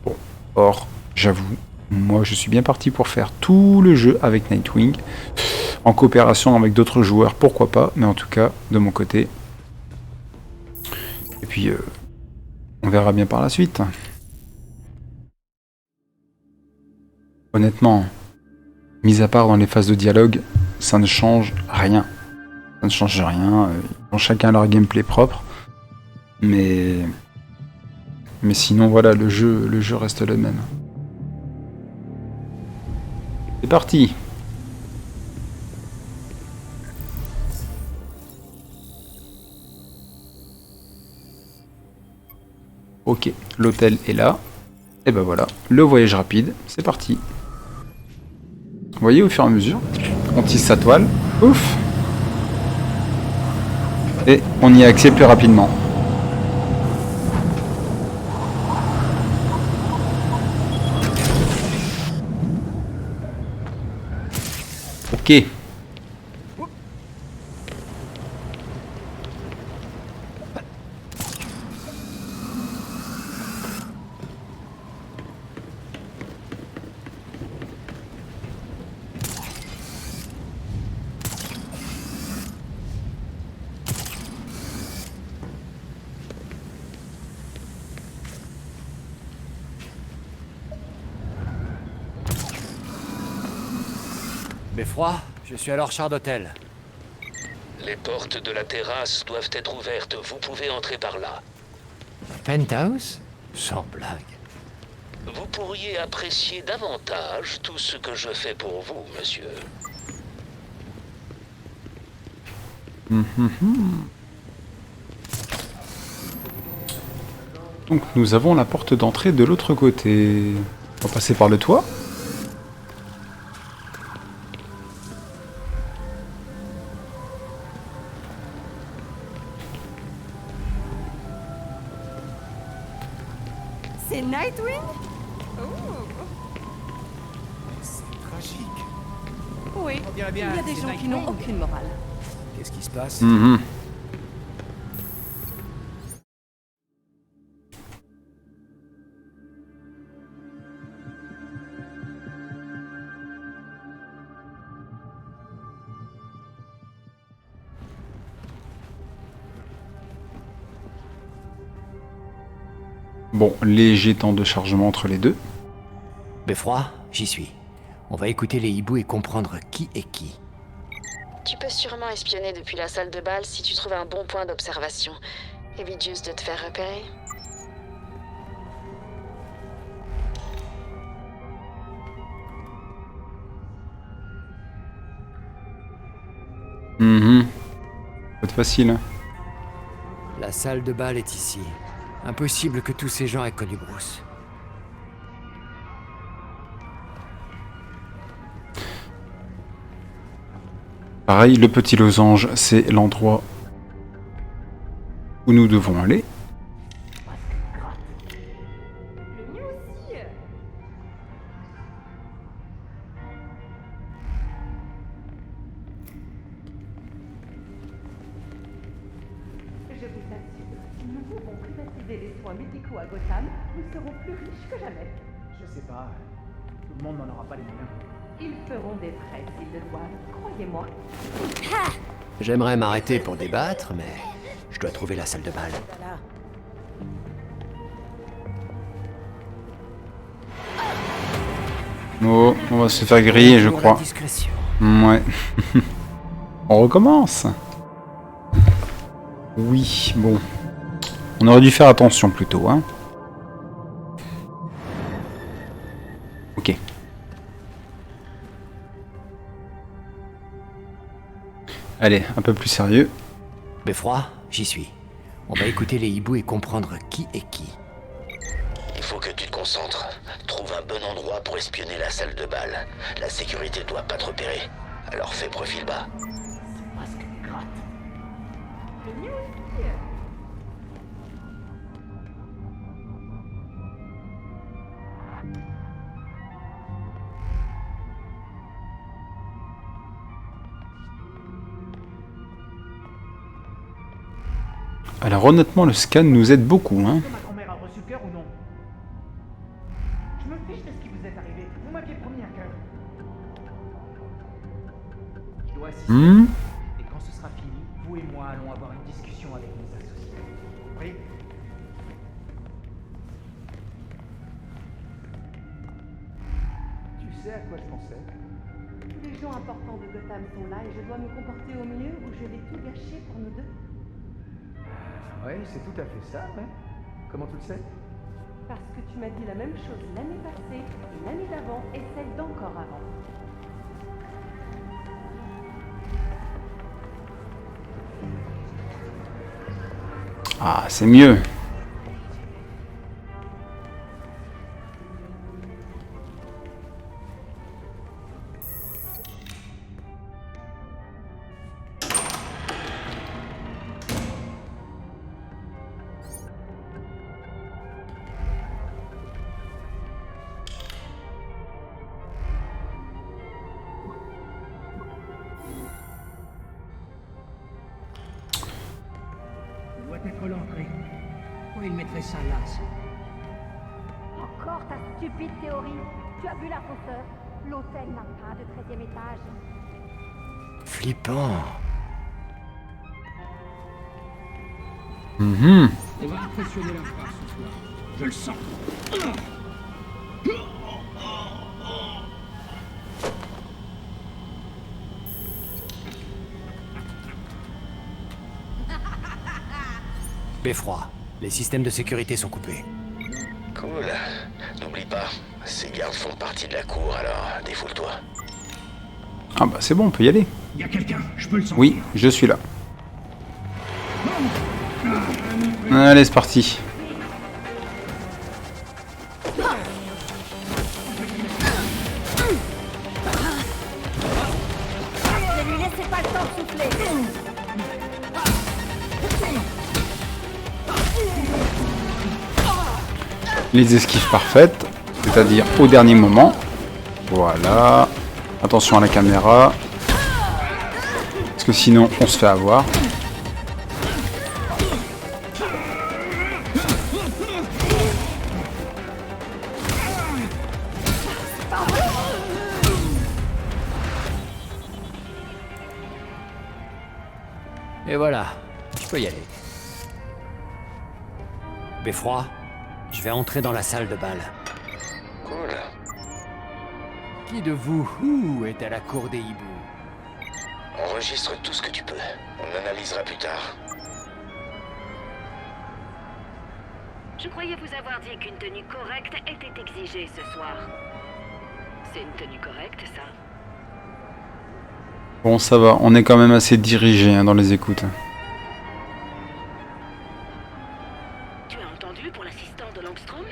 Bon. Or, j'avoue, moi je suis bien parti pour faire tout le jeu avec Nightwing. En coopération avec d'autres joueurs, pourquoi pas, mais en tout cas, de mon côté. Et puis... on verra bien par la suite. Honnêtement, mis à part dans les phases de dialogue, ça ne change rien. Ça ne change rien. Ils ont chacun leur gameplay propre. Mais sinon, voilà, le jeu reste le même. C'est parti. Ok, l'hôtel est là. Et ben voilà, le voyage rapide, c'est parti. Vous voyez, au fur et à mesure, on tisse sa toile. Ouf! Et on y a accès plus rapidement. Ok. Beffroi, je suis à leur char d'hôtel. Les portes de la terrasse doivent être ouvertes. Vous pouvez entrer par là. Penthouse? Sans blague. Vous pourriez apprécier davantage tout ce que je fais pour vous, monsieur. Donc nous avons la porte d'entrée de l'autre côté. On va passer par le toit. C'est Nightwing? C'est tragique. Oui, On dirait il y bien, a des c'est gens qui n'ont Nightwing. aucune morale. Qu'est-ce qui se passe? Bon, léger temps de chargement entre les deux. Beffroi, j'y suis. On va écouter les hiboux et comprendre qui est qui. Tu peux sûrement espionner depuis la salle de bal si tu trouves un bon point d'observation. Évite juste de te faire repérer. Pas facile. Hein. La salle de bal est ici. Impossible que tous ces gens aient connu Bruce. Pareil, le petit losange, c'est l'endroit où nous devons aller. Je vous assure, si nous pouvons privatiser les soins médicaux à Gotham, nous serons plus riches que jamais. Je sais pas. Tout le monde n'en aura pas les moyens. Ils feront des frais s'ils le doivent, croyez-moi. J'aimerais m'arrêter pour débattre, mais je dois trouver la salle de bal. Oh, on va se faire griller, je crois. Ouais. On recommence. Oui, bon. On aurait dû faire attention plutôt, hein. Ok. Allez, un peu plus sérieux. Beffroi, j'y suis. On va écouter les hiboux et comprendre qui est qui. Il faut que tu te concentres. Trouve un bon endroit pour espionner la salle de bal. La sécurité doit pas te repérer. Alors fais profil bas. Alors honnêtement, le scan nous aide beaucoup, hein. Ma grand-mère a reçu cœur ou non? Je me fiche de ce qui vous est arrivé. Vous m'aviez promis un cœur. Je dois assister. Et quand ce sera fini, vous et moi allons avoir une discussion avec mes associés. Oui? Tu sais à quoi je pensais? Tous les gens importants de Gotham sont là et je dois me comporter au mieux ou je vais tout gâcher pour nous deux. Oui, c'est tout à fait ça, ouais. Comment tu le sais? Parce que tu m'as dit la même chose l'année passée, l'année d'avant et celle d'encore avant. Ah, c'est mieux. Être l'entrée. Où il mettrait ça là? Encore ta stupide théorie. Tu as vu l'ascenseur? L'hôtel n'a pas de 13e étage. Flippant. On va impressionner la phrase ce soir. Je le sens. Beffroi, les systèmes de sécurité sont coupés. Cool. N'oublie pas, ces gardes font partie de la cour, alors défoule-toi. Ah bah c'est bon, on peut y aller. Il y a quelqu'un, je peux le sentir. Oui, je suis là. Allez, c'est parti. Ne lui laissez pas le temps de souffler. Les esquives parfaites, c'est-à-dire au dernier moment. Voilà. Attention à la caméra. Parce que sinon, on se fait avoir. Et voilà, je peux y aller. Beffroi, je vais entrer dans la salle de bal. Cool. Qui de vous est à la cour des hiboux? Enregistre tout ce que tu peux. On analysera plus tard. Je croyais vous avoir dit qu'une tenue correcte était exigée ce soir. C'est une tenue correcte, ça? Bon, ça va, on est quand même assez dirigé hein, dans les écoutes. Tu as entendu pour l'assistant de Langstrom?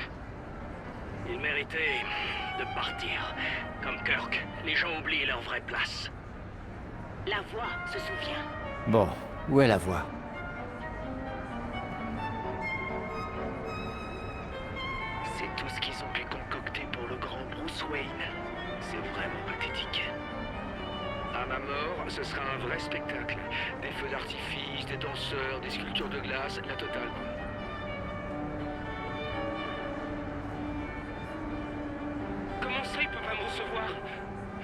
Il méritait de partir. Comme Kirk, les gens oublient leur vraie place. La voix se souvient. Bon, où est la voix? C'est tout ce qu'ils ont pu concocter pour le grand Bruce Wayne. C'est vraiment pathétique. À ma mort, ce sera un vrai spectacle. Des feux d'artifice, des danseurs, des sculptures de glace, la totale. Comment ça, il peut pas me recevoir?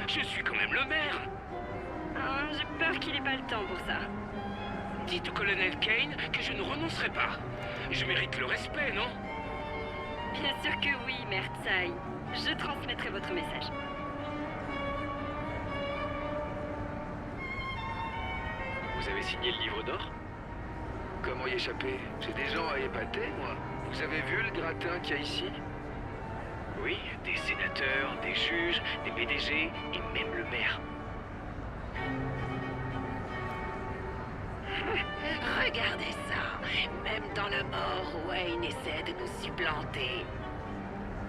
Je suis quand même le maire. Ah, j'ai peur qu'il ait pas le temps pour ça. Dites au colonel Kane que je ne renoncerai pas. Je mérite le respect, non? Bien sûr que oui, Maire Tsai. Je transmettrai votre message. Vous avez signé le livre d'or? Comment y échapper? J'ai des gens à épater, moi. Vous avez vu le gratin qu'il y a ici? Oui, des sénateurs, des juges, des PDG et même le maire. Regardez ça. Même dans la mort, Wayne essaie de nous supplanter.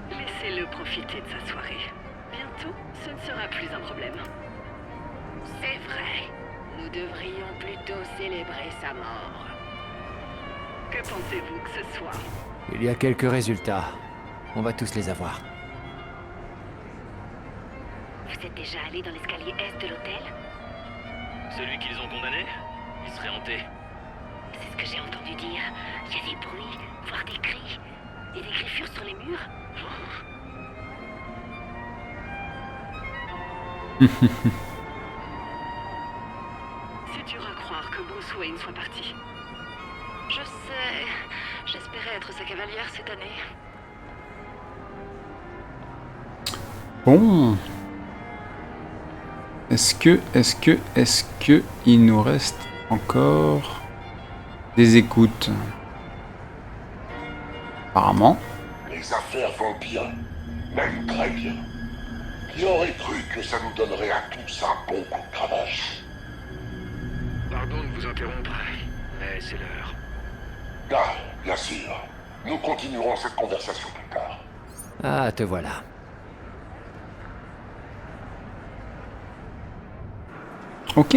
Laissez-le profiter de sa soirée. Bientôt, ce ne sera plus un problème. C'est vrai. Nous devrions plutôt célébrer sa mort. Que pensez-vous que ce soit? Il y a quelques résultats. On va tous les avoir. Vous êtes déjà allé dans l'escalier est de l'hôtel? Celui qu'ils ont condamné? Il serait hanté. C'est ce que j'ai entendu dire. Il y a des bruits, voire des cris. Et des griffures sur les murs. C'est dur à croire que Bruce Wayne soit parti. Je sais. J'espérais être sa cavalière cette année. Bon. Est-ce que il nous reste encore des écoutes? Apparemment. Les affaires vont bien, même très bien. Qui aurait cru que ça nous donnerait à tous un bon coup de cravache? Pardon de vous interrompre, mais c'est l'heure. Ah, bien sûr. Nous continuerons cette conversation plus tard. Ah, te voilà. Ok.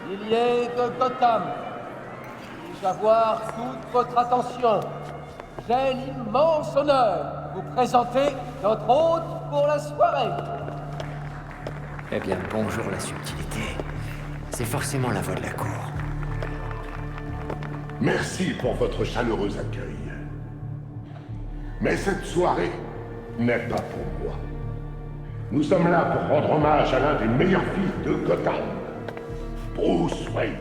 Piliers de Gotham, puis-je avoir toute votre attention? J'ai l'immense honneur de vous présenter notre hôte pour la soirée. Eh bien, bonjour la subtilité. C'est forcément la voix de la cour. Merci pour votre chaleureux accueil. Mais cette soirée n'est pas pour moi. Nous sommes là pour rendre hommage à l'un des meilleurs fils de Gotham, Bruce Wayne.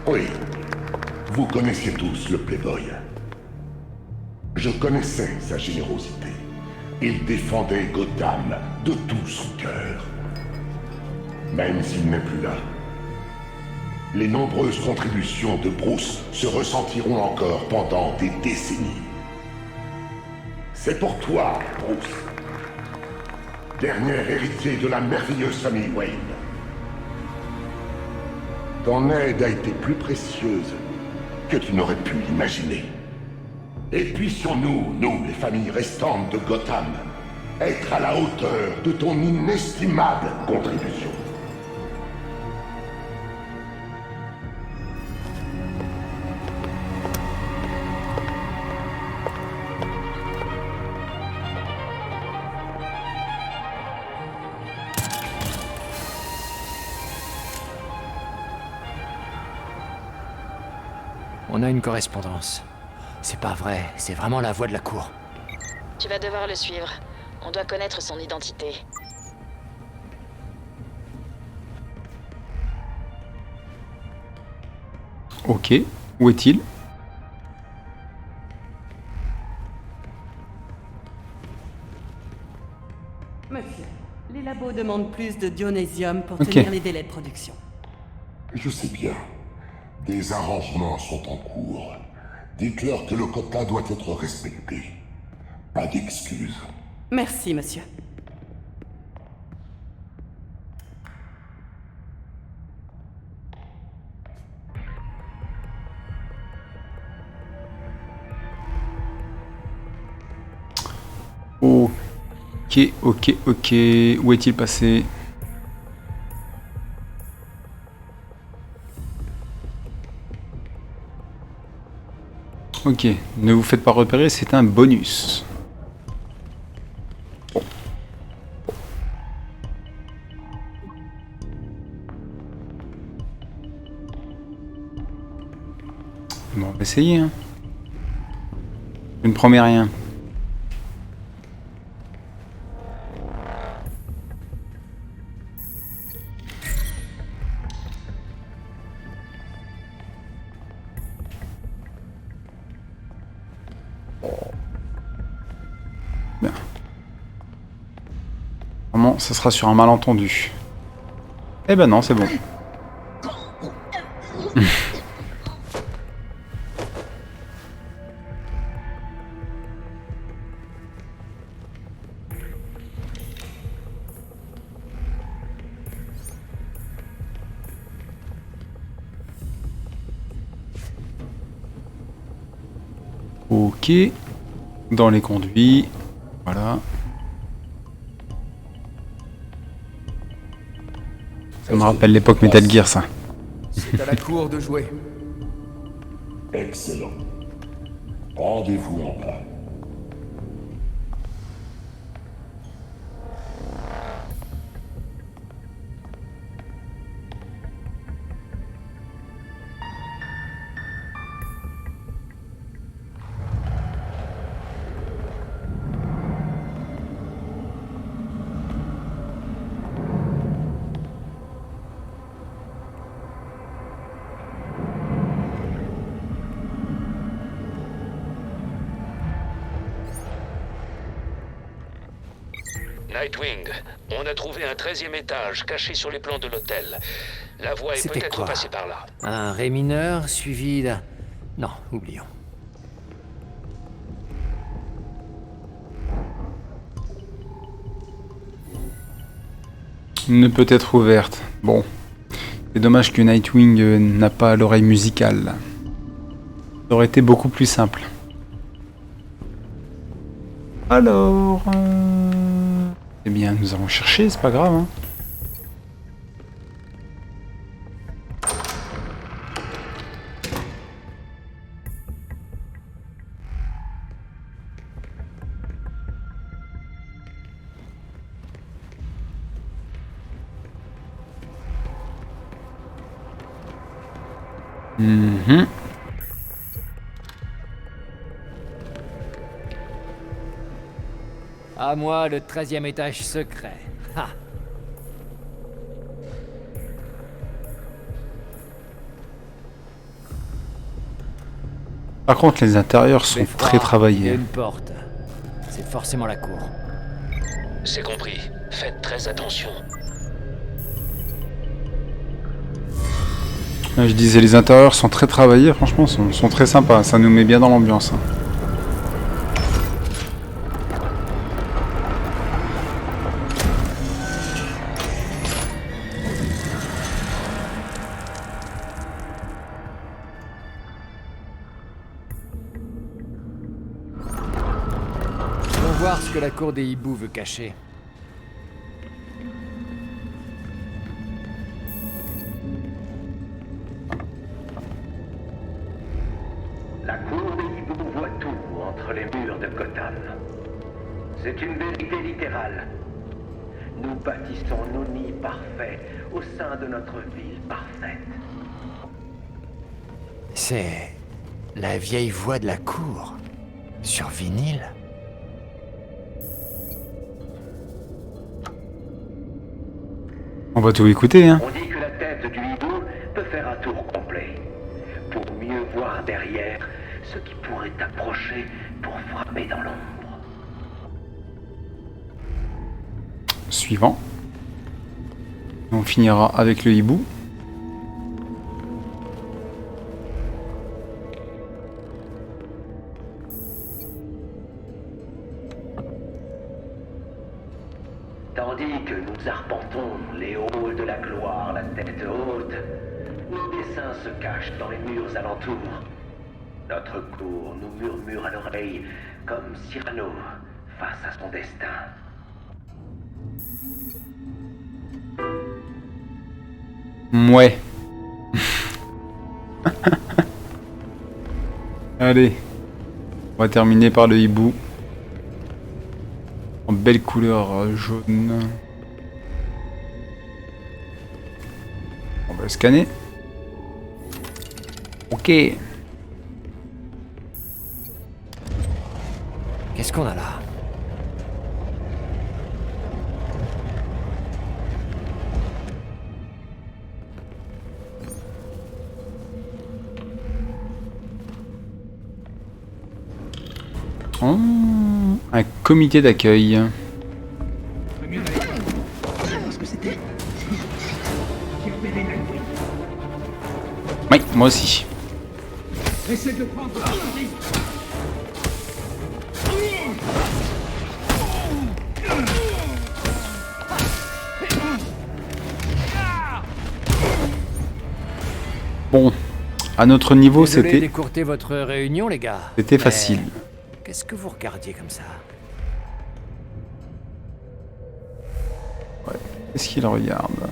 Oui, vous connaissiez tous le Playboy. Je connaissais sa générosité. Il défendait Gotham de tout son cœur. Même s'il n'est plus là, les nombreuses contributions de Bruce se ressentiront encore pendant des décennies. C'est pour toi, Bruce, dernier héritier de la merveilleuse famille Wayne. Ton aide a été plus précieuse que tu n'aurais pu l'imaginer. Et puissions-nous, nous, les familles restantes de Gotham, être à la hauteur de ton inestimable contribution. On a une correspondance. C'est pas vrai, c'est vraiment la voix de la cour. Tu vas devoir le suivre. On doit connaître son identité. Ok. Où est-il? Monsieur, les labos demandent plus de dionysium pour Ok. tenir les délais de production. Je sais bien. Des arrangements sont en cours. Dites-leur que le quota doit être respecté. Pas d'excuses. Merci, monsieur. Ok. Où est-il passé? Ok, ne vous faites pas repérer, c'est un bonus. Bon, on va essayer. Hein. Je ne promets rien. Bien. Vraiment, ça sera sur un malentendu. Eh ben non, c'est bon. Ok. Dans les conduits. Voilà. Ça me rappelle l'époque Metal Gear, ça. C'est à la cour de jouer. Excellent. Rendez-vous en bas. Nightwing, on a trouvé un 13e étage caché sur les plans de l'hôtel. La voie est C'était peut-être quoi? passée par là. Un ré mineur suivi d'un... Non, oublions. Ne peut être ouverte. Bon. C'est dommage que Nightwing n'a pas l'oreille musicale. Ça aurait été beaucoup plus simple. Alors... Eh bien, nous allons chercher, c'est pas grave. Hein. Mhm. À moi, le 13e étage secret. Ha. Par contre, les intérieurs sont Beffroi, très il y a travaillés. une porte. C'est forcément la cour. C'est compris. Faites très attention. Je disais, les intérieurs sont très travaillés, franchement, sont très sympas. Ça nous met bien dans l'ambiance. Hein. Allons voir ce que la cour des hiboux veut cacher. La cour des hiboux voit tout entre les murs de Gotham. C'est une vérité littérale. Nous bâtissons nos nids parfaits au sein de notre ville parfaite. C'est... la vieille voix de la cour. Sur vinyle. On va tout écouter, hein. On dit que la tête du hibou peut faire un tour complet. pour mieux voir derrière ce qui pourrait approcher pour frapper dans l'ombre. Suivant. On finira avec le hibou. Tandis que nous arpentons les halls de la gloire, la tête haute, nos dessins se cachent dans les murs alentours. Notre cour nous murmure à l'oreille comme Cyrano face à son destin. Ouais. Allez. On va terminer par le hibou. En belle couleur jaune. On va le scanner. Ok. Qu'est-ce qu'on a là? Oh, un comité d'accueil. Oui, moi aussi. Essaie de prendre la Bon, à notre niveau, Désolé c'était... d'écourter votre réunion, les gars. C'était Mais facile. Qu'est-ce que vous regardiez comme ça? Ouais. Qu'est-ce qu'il regarde?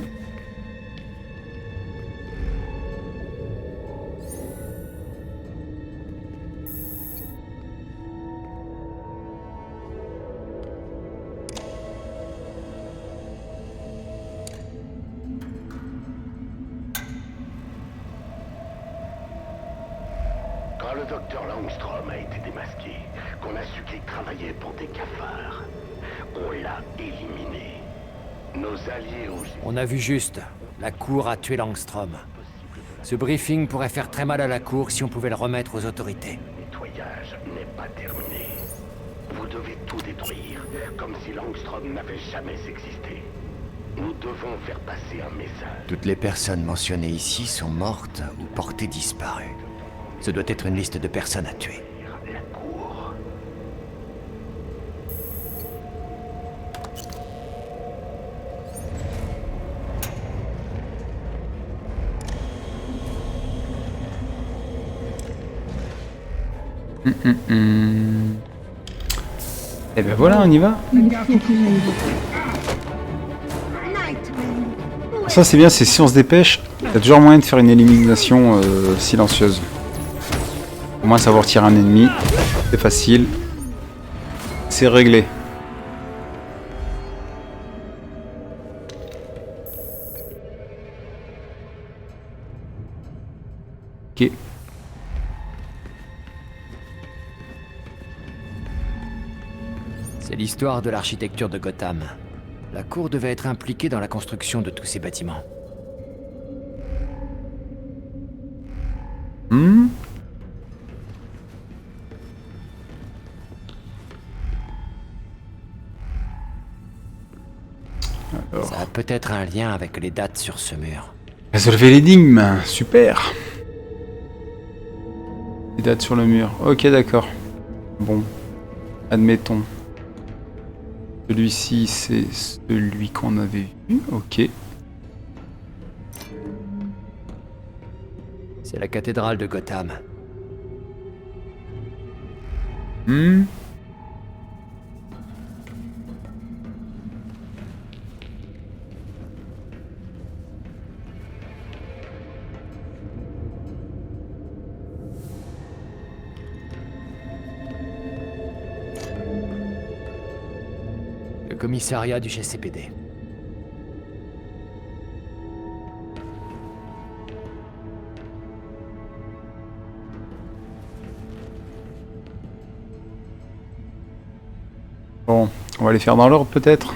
Quand le docteur Langstrom a été démasqué, qu'on a su qu'il travaillait pour des cafards, on l'a éliminé. Nos alliés ont... On a vu juste. La cour a tué Langstrom. Ce briefing pourrait faire très mal à la cour si on pouvait le remettre aux autorités. Le nettoyage n'est pas terminé. Vous devez tout détruire, comme si Langstrom n'avait jamais existé. Nous devons faire passer un message. Toutes les personnes mentionnées ici sont mortes ou portées disparues. Ce doit être une liste de personnes à tuer. La cour. Et ben voilà, on y va. Ça c'est bien, c'est si on se dépêche, il y a toujours moyen de faire une élimination silencieuse. Au moins savoir tirer un ennemi, c'est facile. C'est réglé. Ok. C'est l'histoire de l'architecture de Gotham. La cour devait être impliquée dans la construction de tous ces bâtiments. Ça a peut-être un lien avec les dates sur ce mur. Résolvez l'énigme, super. Les dates sur le mur, ok d'accord. Bon, admettons. Celui-ci, c'est celui qu'on avait vu, ok. C'est la cathédrale de Gotham. Le commissariat du GCPD. Bon, on va les faire dans l'ordre peut-être.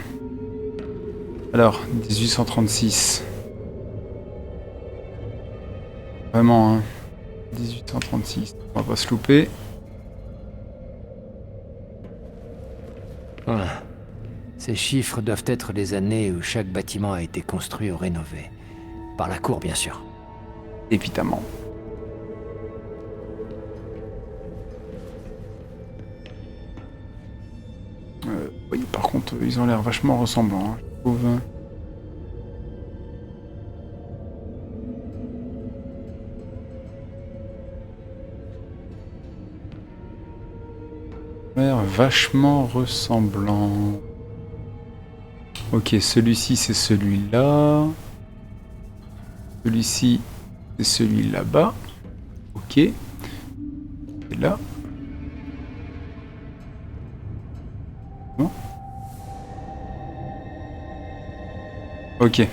Alors, 1836. Vraiment, hein. 1836. On va pas se louper. Ah. Ces chiffres doivent être les années où chaque bâtiment a été construit ou rénové. Par la cour, bien sûr. Évidemment. Oui, par contre, ils ont l'air vachement ressemblants, hein, je trouve. L'air vachement ressemblant. Ok, celui-ci c'est celui-là. Celui-ci c'est celui là-bas. Ok. Et là. Non. Ok.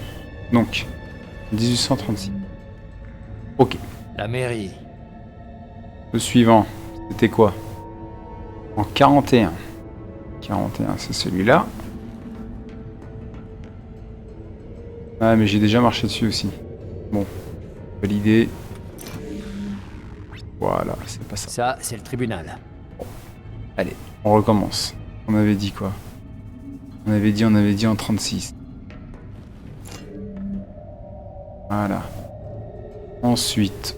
Donc, 1836. Ok. La mairie. Le suivant, c'était quoi? En 41. 41, c'est celui-là. Ah, mais j'ai déjà marché dessus aussi. Bon. Validé. Voilà, c'est pas ça. Ça, c'est le tribunal. Bon. Allez, on recommence. On avait dit quoi? On avait dit en 36. Voilà. Ensuite,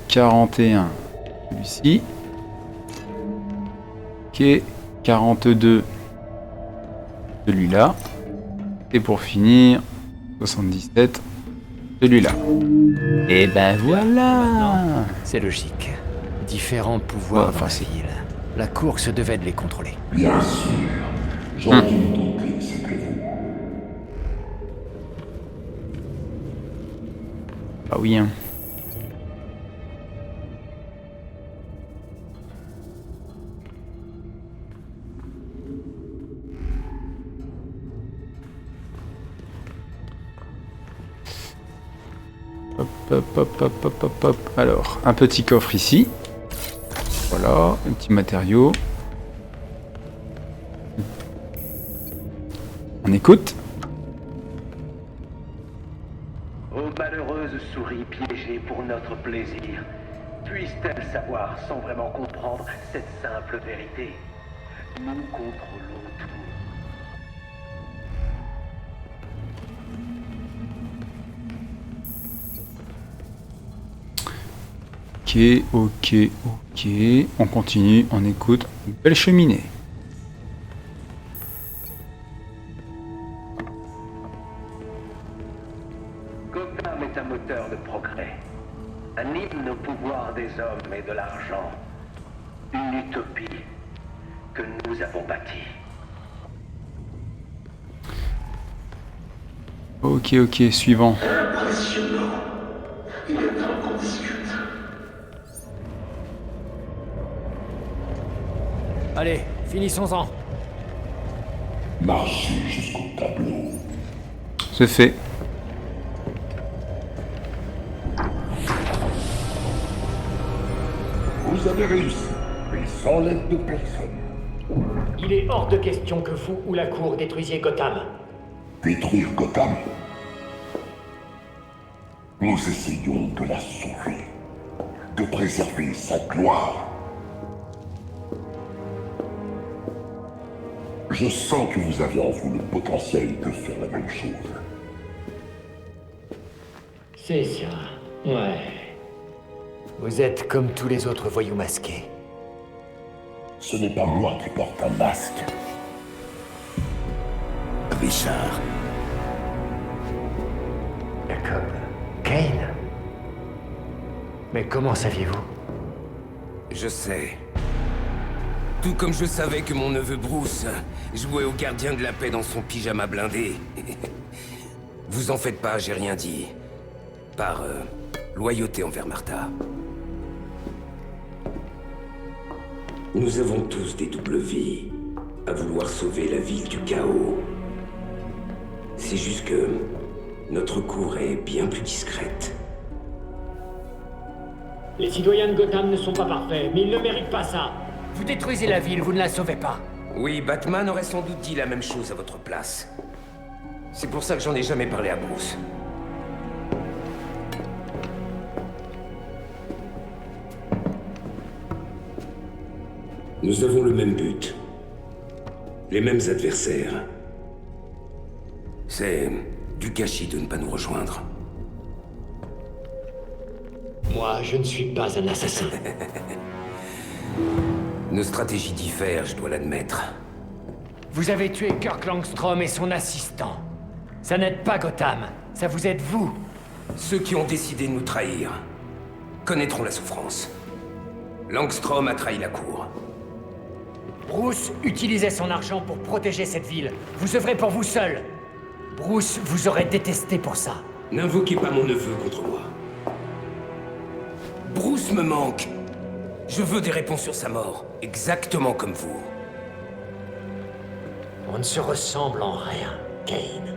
41. Celui-ci. Ok. 42. Celui-là. Et pour finir, 77. Celui-là. Et ben voilà. C'est logique. Différents pouvoirs dans la ville. La cour se devait de les contrôler. Bien sûr. J'en ai douté, c'était vous. Ah oui, hein. Hop, hop, hop, hop, hop, hop, hop. Alors, un petit coffre ici. Voilà, un petit matériau. On écoute. Ô malheureuse souris piégée pour notre plaisir, puisse-t-elle savoir sans vraiment comprendre cette simple vérité? Nous contrôlons tout. Ok. On continue, on écoute. Une belle cheminée. Gotham est un moteur de progrès. Un hymne au pouvoir des hommes et de l'argent. Une utopie que nous avons bâtie. Ok, suivant. Impressionnant. Il est temps qu'on discute. Allez, finissons-en. Marchez jusqu'au tableau. C'est fait. Vous avez réussi, mais sans l'aide de personne. Il est hors de question que vous ou la cour détruisiez Gotham. Détruire Gotham? Nous essayons de la sauver, de préserver sa gloire. Je sens que vous avez en vous le potentiel de faire la même chose. C'est ça. Ouais. Vous êtes comme tous les autres voyous masqués. Ce n'est pas moi qui porte un masque. Richard. Jacob. Kane. Mais comment saviez-vous? Je sais. Tout comme je savais que mon neveu Bruce jouait au gardien de la paix dans son pyjama blindé. Vous en faites pas, j'ai rien dit. Par loyauté envers Martha. Nous avons tous des doubles vies, à vouloir sauver la ville du chaos. C'est juste que notre cour est bien plus discrète. Les citoyens de Gotham ne sont pas parfaits, mais ils ne méritent pas ça. Vous détruisez la ville, vous ne la sauvez pas. Oui, Batman aurait sans doute dit la même chose à votre place. C'est pour ça que j'en ai jamais parlé à Bruce. Nous avons le même but. Les mêmes adversaires. C'est du gâchis de ne pas nous rejoindre. Moi, je ne suis pas un assassin. Nos stratégies diffèrent, je dois l'admettre. Vous avez tué Kirk Langstrom et son assistant. Ça n'aide pas Gotham, ça vous aide vous. Ceux qui ont décidé de nous trahir connaîtront la souffrance. Langstrom a trahi la cour. Bruce utilisait son argent pour protéger cette ville. Vous œuvrez pour vous seul. Bruce vous aurait détesté pour ça. N'invoquez pas mon neveu contre moi. Bruce me manque. Je veux des réponses sur sa mort, exactement comme vous. On ne se ressemble en rien, Kane.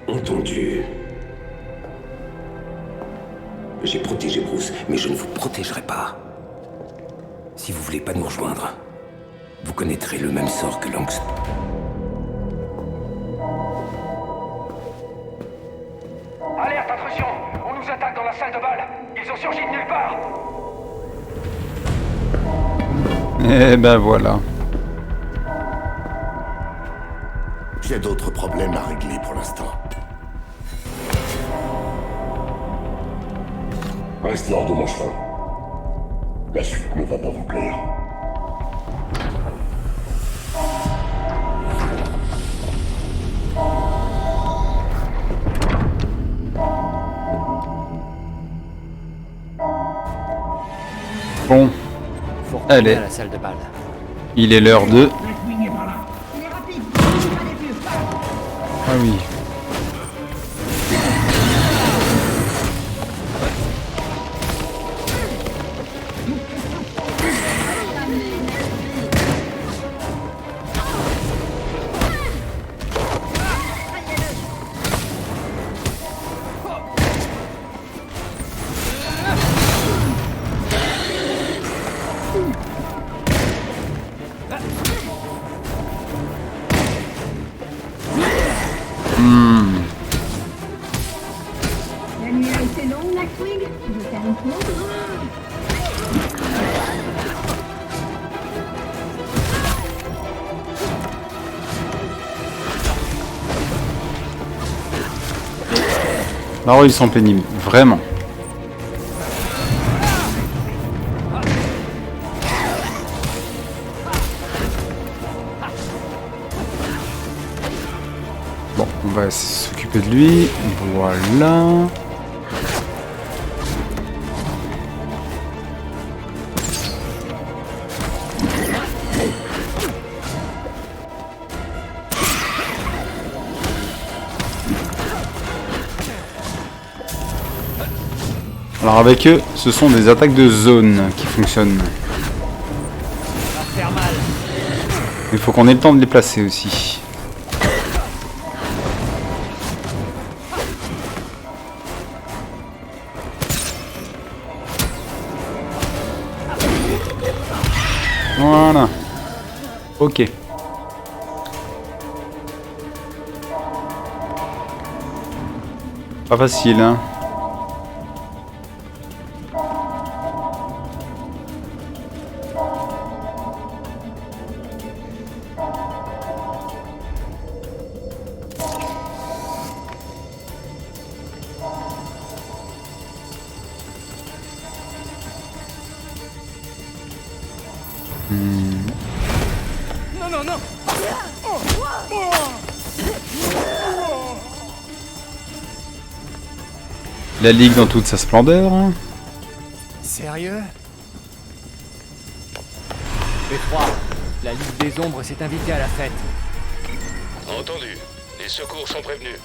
Entendu. J'ai protégé Bruce, mais je ne vous protégerai pas. Si vous voulez pas nous rejoindre, vous connaîtrez le même sort que Langstrom. Alerte, intrusion! On nous attaque dans la salle de bal! Ils ont surgi de nulle part! Et ben voilà. J'ai d'autres problèmes à régler pour l'instant. Restez hors de mon chemin. La suite ne va pas vous plaire. Bon. Faut retourner Allez. à la salle de bal. Il est l'heure de... Blackwing est par là. Il est rapide. Pas des pieux. Ah oui. La nuit a été longue, Blackwing. Tu veux faire une pause? Alors ils sont pénibles, vraiment. Bon, on va s'occuper de lui. Voilà. Alors avec eux, ce sont des attaques de zone qui fonctionnent. Ça va faire mal. Il faut qu'on ait le temps de les placer aussi. Voilà. Ok. Pas facile, hein. Non, non, non! La Ligue dans toute sa splendeur. Hein. Sérieux? P3, la Ligue des Ombres s'est invitée à la fête. Entendu. Les secours sont prévenus.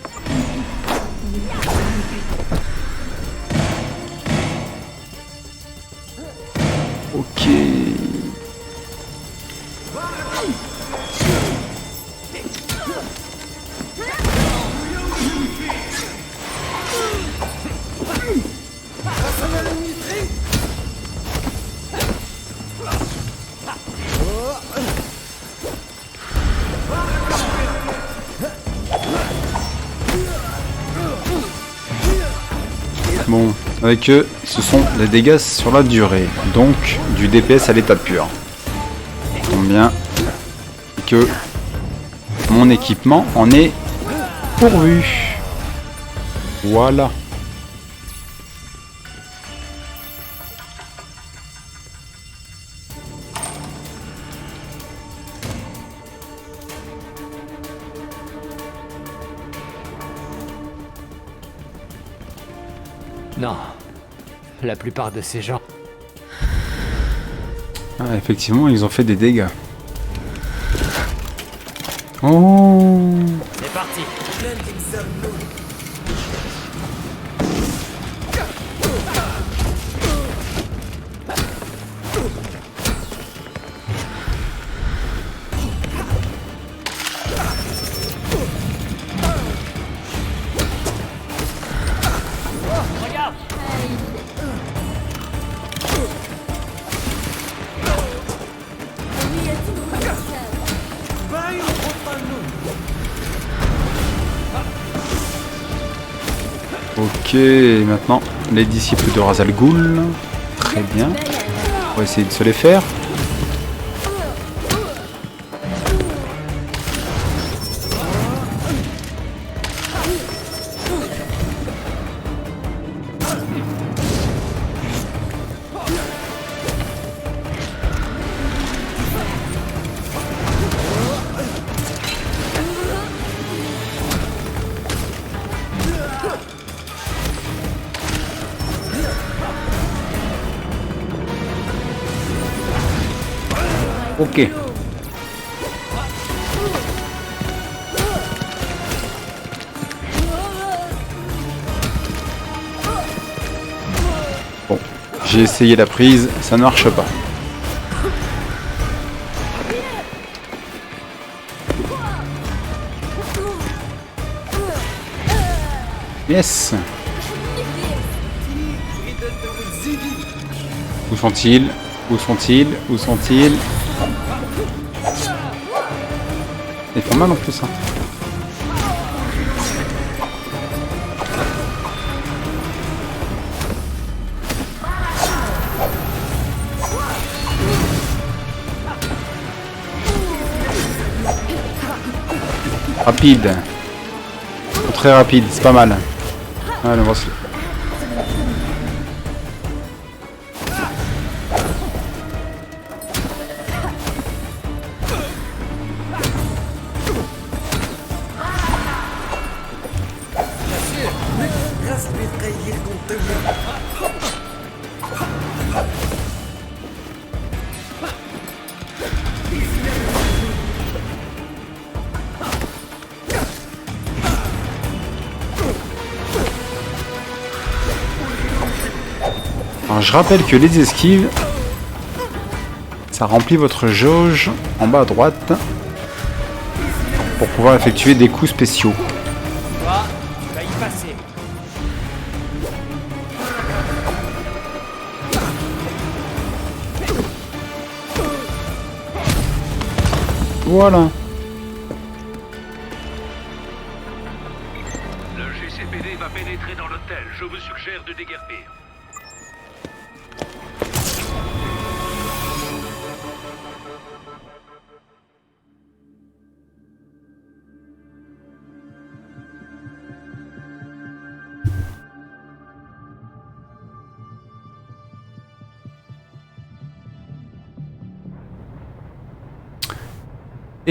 Ok. Bon, avec eux, ce sont les dégâts sur la durée, donc du DPS à l'état pur. Ça tombe bien que mon équipement en est pourvu. Voilà. Non. La plupart de ces gens... Ah, effectivement, ils ont fait des dégâts. Oh! C'est parti. Ok, maintenant les disciples de Ra's al Ghul. Très bien. On va essayer de se les faire. Ok. Bon, j'ai essayé la prise, ça ne marche pas. Yes. Où sont-ils? Où sont-ils? Où sont-ils? Ils font mal en plus, hein. Rapide. Très rapide, c'est pas mal. Allez, on va se... Alors, je rappelle que les esquives, ça remplit votre jauge en bas à droite pour pouvoir effectuer des coups spéciaux. Tu vas y passer. Voilà. Le GCPD va pénétrer dans l'hôtel. Je vous suggère de déguerpir.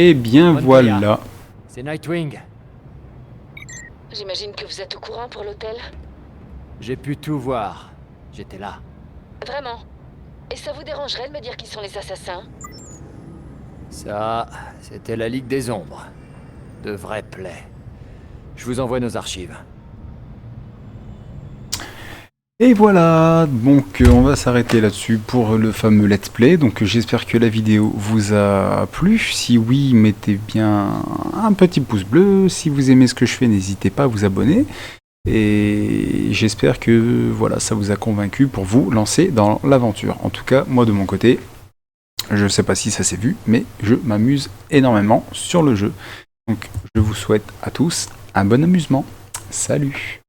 Et bien voilà. C'est Nightwing. J'imagine que vous êtes au courant pour l'hôtel? J'ai pu tout voir. J'étais là. Vraiment? Et ça vous dérangerait de me dire qui sont les assassins? Ça, c'était la Ligue des Ombres. De vrais plaies. Je vous envoie nos archives. Et voilà, donc on va s'arrêter là-dessus pour le fameux let's play. Donc j'espère que la vidéo vous a plu. Si oui, mettez bien un petit pouce bleu. Si vous aimez ce que je fais, n'hésitez pas à vous abonner. Et j'espère que voilà, ça vous a convaincu pour vous lancer dans l'aventure. En tout cas, moi de mon côté, je ne sais pas si ça s'est vu, mais je m'amuse énormément sur le jeu. Donc je vous souhaite à tous un bon amusement. Salut!